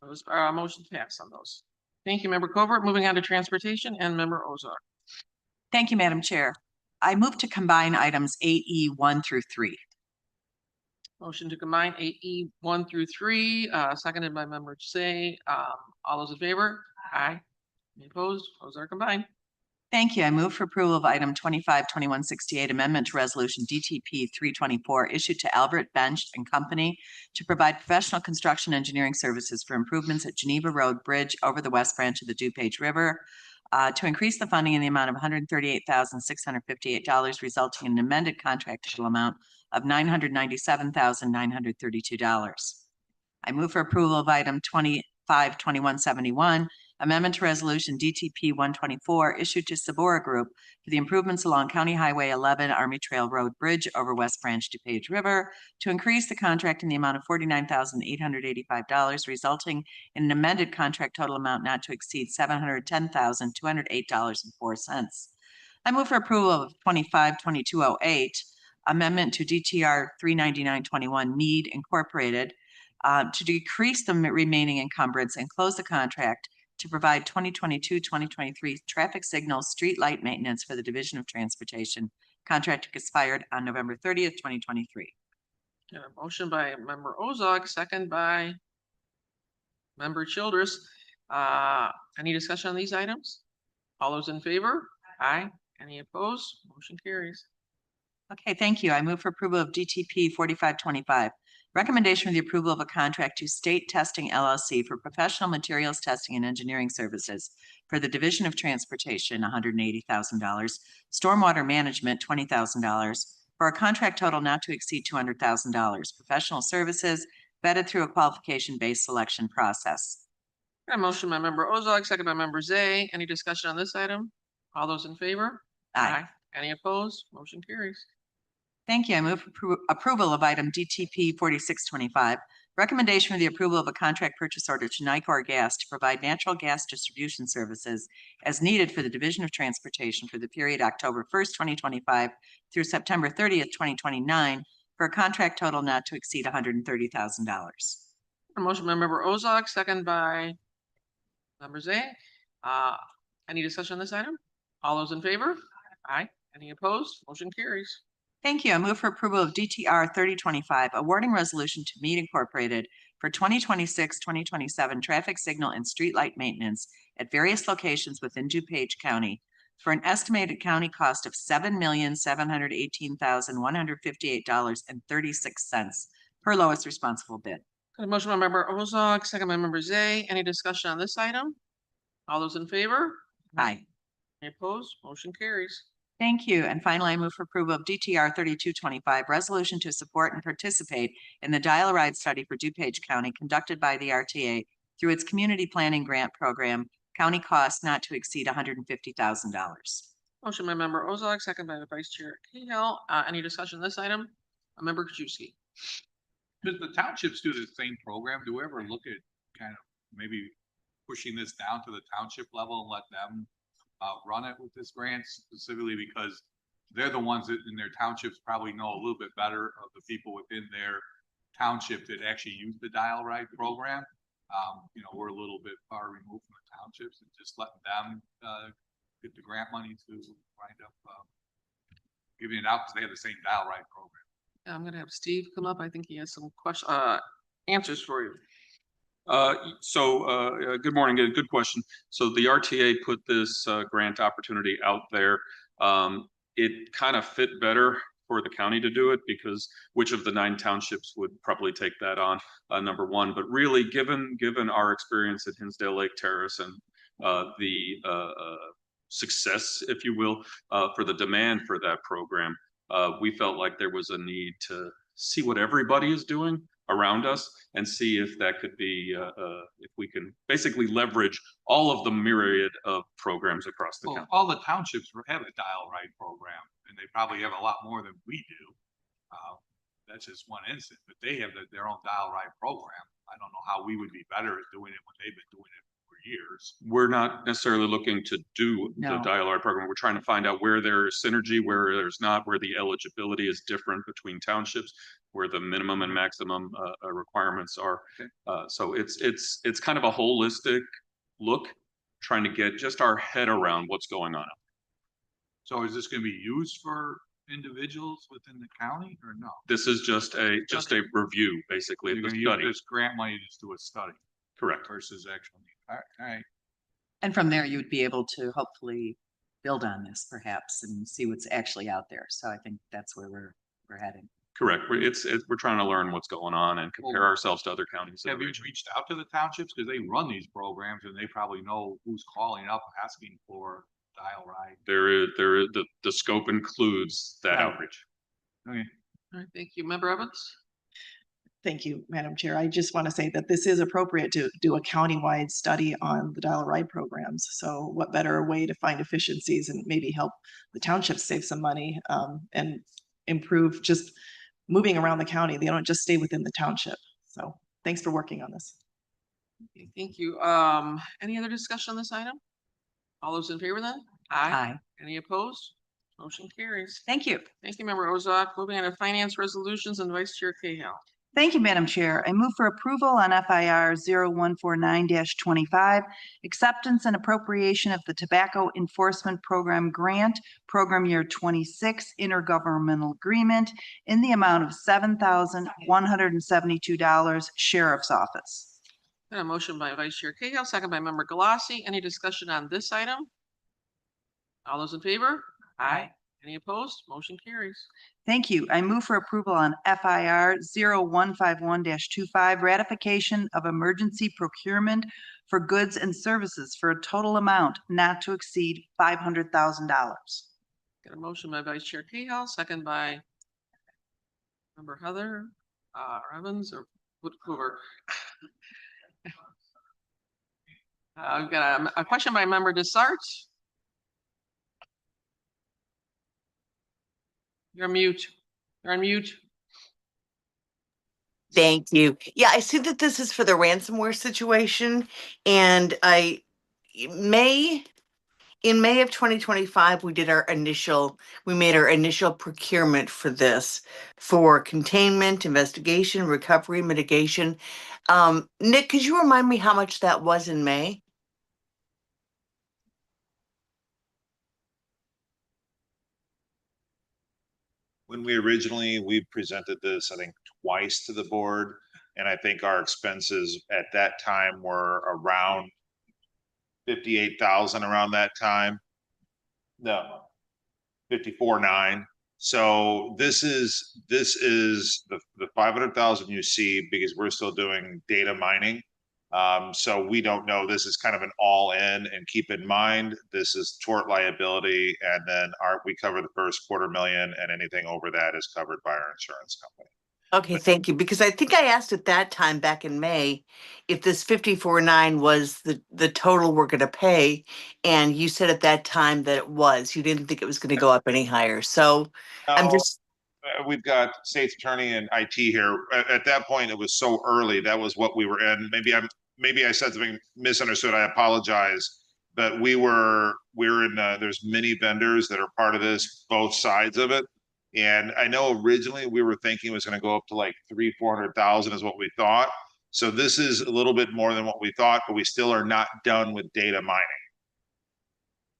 Those motion pass on those. Thank you, member Covert. Moving on to transportation and member Ozark. Thank you, Madam Chair. I move to combine items 8E 1 through 3. Motion to combine 8E 1 through 3, seconded by member Say. All those in favor? Aye. Any opposed? Those are combined. Thank you. I move for approval of item 252168, amendment to resolution DTP 324 issued to Albert Bench and Company to provide professional construction engineering services for improvements at Geneva Road Bridge over the west branch of the DuPage River, to increase the funding in the amount of $138,658, resulting in an amended contract total amount of $997,932. I move for approval of item 252171, amendment to resolution DTP 124 issued to Sabora Group for the improvements along County Highway 11 Army Trail Road Bridge over West Branch DuPage River to increase the contract in the amount of $49,885, resulting in an amended contract total amount not to exceed $710,208.04. I move for approval of 252208, amendment to DTR 39921 Mead Incorporated to decrease the remaining encumbrance and close the contract to provide 2022-2023 traffic signal street light maintenance for the Division of Transportation. Contract expired on November 30th, 2023. Got a motion by member Ozog, second by member Childress. Any discussion on these items? All those in favor? Aye. Any opposed? Motion carries. Okay, thank you. I move for approval of DTP 4525. Recommendation for the approval of a contract to State Testing LLC for professional materials testing and engineering services for the Division of Transportation, $180,000, stormwater management, $20,000, for a contract total not to exceed $200,000. Professional services vetted through a qualification-based selection process. Got a motion by member Ozog, second by member Zay. Any discussion on this item? All those in favor? Aye. Any opposed? Motion carries. Thank you. I move for approval of item DTP 4625. Recommendation for the approval of a contract purchase order to Nicor Gas to provide natural gas distribution services as needed for the Division of Transportation for the period October 1st, 2025 through September 30th, 2029 for a contract total not to exceed $130,000. A motion by member Ozog, second by member Zay. Any discussion on this item? All those in favor? Aye. Any opposed? Motion carries. Thank you. I move for approval of DTR 3025, awarding resolution to Mead Incorporated for 2026-2027 traffic signal and streetlight maintenance at various locations within DuPage County for an estimated county cost of $7,718,158.36 per lowest responsible bid. Got a motion by member Ozog, second by member Zay. Any discussion on this item? All those in favor? Aye. Any opposed? Motion carries. Thank you. And finally, I move for approval of DTR 3225, resolution to support and participate in the dial-a-ride study for DuPage County conducted by the RTA through its community planning grant program, county cost not to exceed $150,000. Motion by member Ozog, second by the vice chair Cahill. Any discussion on this item? Member Krajewski. Does the townships do the same program? Do we ever look at kind of maybe pushing this down to the township level and let them run it with this grant, specifically because they're the ones that in their townships probably know a little bit better of the people within their township that actually use the dial ride program. We're a little bit far removed from the townships and just letting them get the grant money to wind up giving it out because they have the same dial ride program. I'm gonna have Steve come up. I think he has some answers for you. Good morning, good question. So the RTA put this grant opportunity out there. It kind of fit better for the county to do it because which of the 9 townships would probably take that on, number one. But really, given our experience at Hinsdale Lake Terrace and the success, if you will, for the demand for that program, we felt like there was a need to see what everybody is doing around us and see if that could be, if we can basically leverage all of the myriad of programs across the county. All the townships have a dial ride program, and they probably have a lot more than we do. That's just one instance, but they have their own dial ride program. I don't know how we would be better at doing it when they've been doing it for years. We're not necessarily looking to do the dial ride program. We're trying to find out where there's synergy, where there's not, where the eligibility is different between townships, where the minimum and maximum requirements are. So it's kind of a holistic look, trying to get just our head around what's going on. So is this going to be used for individuals within the county or no? This is just a review, basically. You're The gonna study. use this grant money just do a study. Correct. Versus actually. All right. And from there, you would be able to hopefully build on this perhaps and see what's actually out there. So I think that's where we're heading. Correct. We're trying to learn what's going on and compare ourselves to other counties. Have you reached out to the townships? Because they run these programs and they probably know who's calling up asking for dial ride. The scope includes that outreach. Okay. All right, thank you. Member Evans? Thank you, Madam Chair. I just want to say that this is appropriate to do a countywide study on the dial-a-ride programs. So what better way to find efficiencies and maybe help the townships save some money and improve just moving around the county. They don't just stay within the township. So thanks for working on this. Okay, thank you. Any other discussion on this item? All those in favor then? Aye. Any opposed? Motion carries. Thank you. Thank you, Member Ozok. Moving on to finance resolutions and Vice Chair Cahill. Thank you, Madam Chair. I move for approval on FIR 0149-25, acceptance and appropriation of the Tobacco Enforcement Program Grant, Program Year 26 Intergovernmental Agreement in the amount of $7,172, Sheriff's Office. Got a motion by Vice Chair Cahill, second by Member Galassi. Any discussion on this item? All those in favor? Aye. Any opposed? Motion carries. Thank you. I move for approval on FIR 0151-25, ratification of emergency procurement for goods and services for a total amount not to exceed $500,000. Got a motion by Vice Chair Cahill, second by Member Heather, Evans or Hoover. I've got a question by Member Desarts. You're mute. You're on mute. Thank you. Yeah, I see that this is for the ransomware situation, and in May of 2025, we made our initial procurement for this for containment, investigation, recovery, mitigation. Nick, could you remind me how much that was in May? When we presented this, I think twice to the board. And I think our expenses at that time were around 58,000 around that time. No, 54.9. So this is the 500,000 you see because we're still doing data mining. So we don't know. This is kind of an all in, and keep in mind, this is tort liability. And then we cover the first $250,000, and anything over that is covered by our insurance company. Okay, thank you. Because I think I asked at that time back in May if this 54.9 was the total we're going to pay. And you said at that time that it was. You didn't think it was going to go up any higher. So I'm just. We've got state's attorney and IT here. At that point, it was so early. That was what we were in. Maybe I said something misunderstood. I apologize. But we're in. There's many vendors that are part of this, both sides of it. And I know originally we were thinking it was going to go up to like 300,000-400,000 is what we thought. So this is a little bit more than what we thought, but we still are not done with data mining.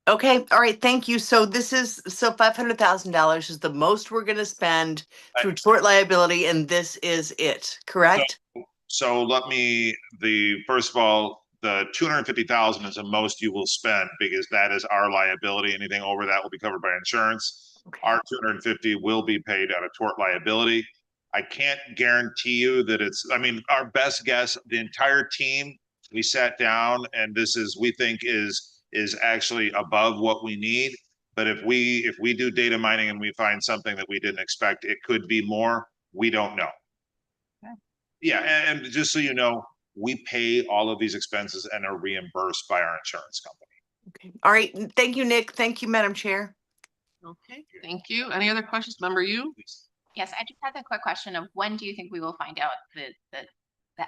Okay, all right, thank you. So $500,000 is the most we're going to spend through tort liability, and this is it, correct? So first of all, the 250,000 is the most you will spend because that is our liability. Anything over that will be covered by insurance. Okay. Our 250 will be paid out of tort liability. I can't guarantee you that our best guess, the entire team, we sat down and we think is actually above what we need. But if we do data mining and we find something that we didn't expect, it could be more. We don't know. Okay. Yeah, and just so you know, we pay all of these expenses and are reimbursed by our insurance company. Okay. All right. Thank you, Nick. Thank you, Madam Chair. Okay, thank you. Any other questions? Member you? Yes, I just had a quick question of when do you think we will find out the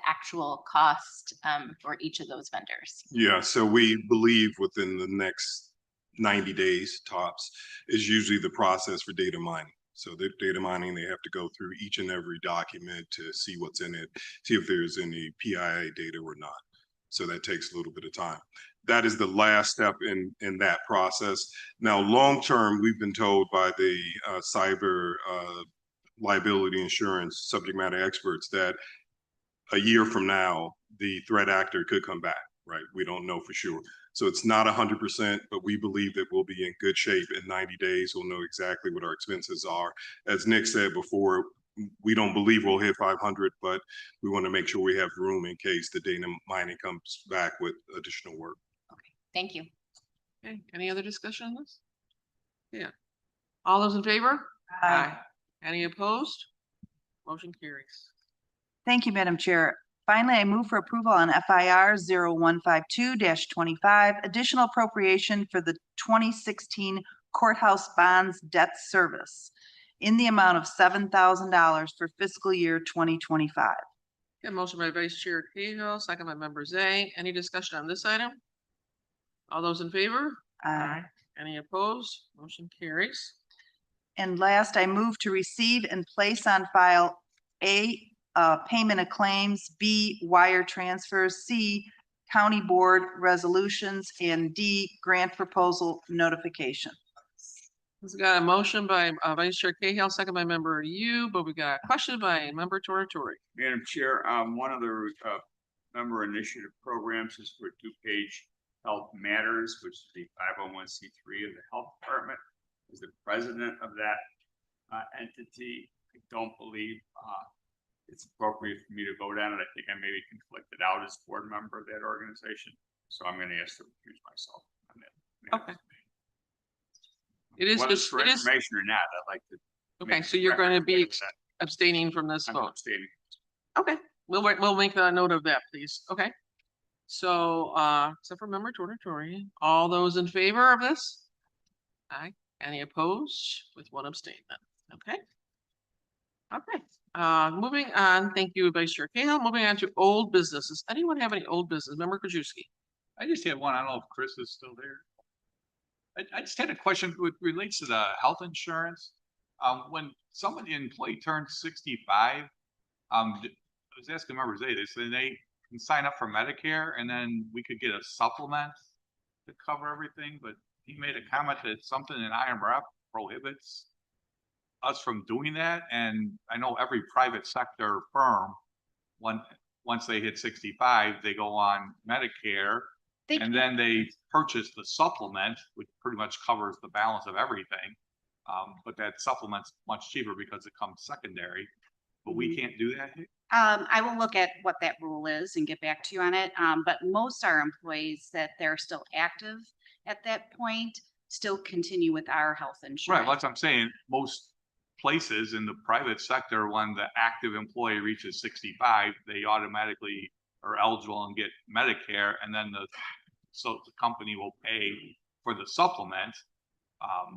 actual cost for each of those vendors? Yeah, so we believe within the next 90 days tops is usually the process for data mining. So the data mining, they have to go through each and every document to see what's in it, see if there's any PII data or not. So that takes a little bit of time. That is the last step in that process. Now, long-term, we've been told by the cyber liability insurance subject matter experts that a year from now, the threat actor could come back, right? We don't know for sure. So it's not 100%, but we believe that we'll be in good shape in 90 days. We'll know exactly what our expenses are. As Nick said before, we don't believe we'll hit 500, but we want to make sure we have room in case the data mining comes back with additional work. Okay, thank you. Okay, any other discussion on this? Yeah. All those in favor? Aye. Any opposed? Motion carries. Thank you, Madam Chair. Finally, I move for approval on FIR 0152-25, additional appropriation for the 2016 courthouse bonds debt service in the amount of $7,000 for fiscal year 2025. Okay, motion by Vice Chair Cahill, second by Member Zay. Any discussion on this item? All those in favor? Aye. Any opposed? Motion carries. And last, I move to receive and place on file payment of claims, B, wire transfers, C, county board resolutions, and D, grant proposal notification. We've got a motion by Vice Chair Cahill, second by Member Yu, but we got a question by Member Tortori. Madam Chair, one of the member initiative programs is for DuPage Health Matters, which is the 501c3 of the health department. As the president of that entity, I don't believe it's appropriate for me to vote on it. I think I may be conflicted out as board member of that organization. So I'm going to ask to recuse myself on that. Okay. It is Whether it's just, for it is, information or not, I'd like to. okay, make so you're going to be that. abstaining from this I'm vote. abstaining. Okay, we'll make a note of that, please. Okay. So, except for Member Tortori, all those in favor of this? Aye. Any opposed? With one abstain then. Okay. Okay. Moving on. Thank you, Vice Chair Cahill. Moving on to old businesses. Anyone have any old business? Member Krajewski. I just had one. I don't know if Chris is still there. I just had a question which relates to the health insurance. When somebody employee turns 65, I was asking members today, they said they can sign up for Medicare and then we could get a supplement to cover everything, but he made a comment that something in IMRF prohibits us from doing that. And I know every private sector firm, once they hit 65, they go on Medicare. And then they purchase the supplement, which pretty much covers the balance of everything. But that supplement's much cheaper because it comes secondary, but we can't do that here. I will look at what that rule is and get back to you on it. But most our employees that they're still active at that point still continue with our health insurance. Right, that's what I'm saying. Most places in the private sector, when the active employee reaches 65, they automatically are eligible and get Medicare, and then the company will pay for the supplement, 100%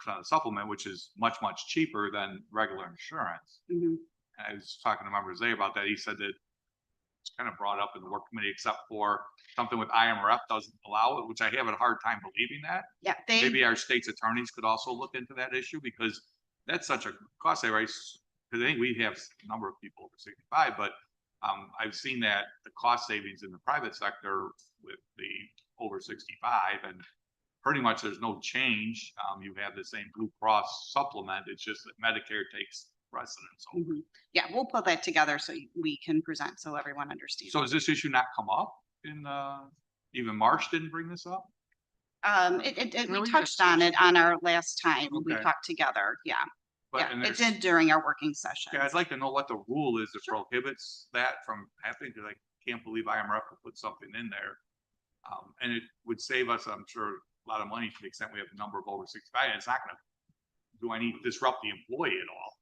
of the supplement, which is much, much cheaper than regular insurance. Mm-hmm. And I was talking to members today about that. He said that it's kind of brought up in the work committee, except for something with IMRF doesn't allow it, which I have a hard time believing that. Yeah, maybe our state's attorneys could also look into that issue, because that's such a cost saving. Because I think we have a number of people over 65, but I've seen that the cost savings in the private sector with the over 65, and pretty much there's no change. You have the same Blue Cross supplement. It's just that Medicare takes precedence over. Mm-hmm. Yeah, we'll put that together so we can present so everyone understands. So has this issue not come up in even Marsh didn't bring this up? We touched on it on our last time we Okay. talked together. Yeah. But- Yeah, and it there's- did during our working session. Yeah, I'd like to know what the rule is that prohibits that from happening, because I can't believe IMRF will put something in there. And it would save us, I'm sure, a lot of money to the extent we have a number of over 65, and it's not gonna do any disrupt the employee at all.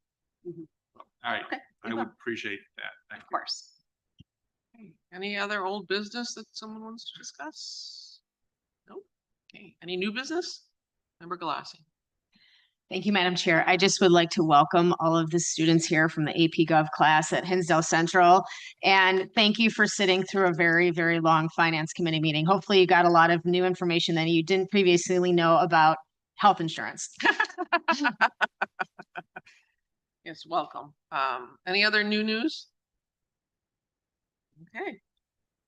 Mhm. So, all right, Okay, I would appreciate that. Thank Of course. Okay. Any other old business that someone wants to discuss? Nope. Okay, any new business? Member Galassi. Thank you, Madam Chair. I just would like to welcome all of the students here from the AP Gov class at Hinsdale Central. And thank you for sitting through a very, very long Finance Committee meeting. Hopefully you got a lot of new information that you didn't previously know about health insurance. Yes, welcome. Any other new news? Okay.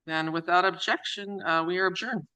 Then without objection, we are adjourned.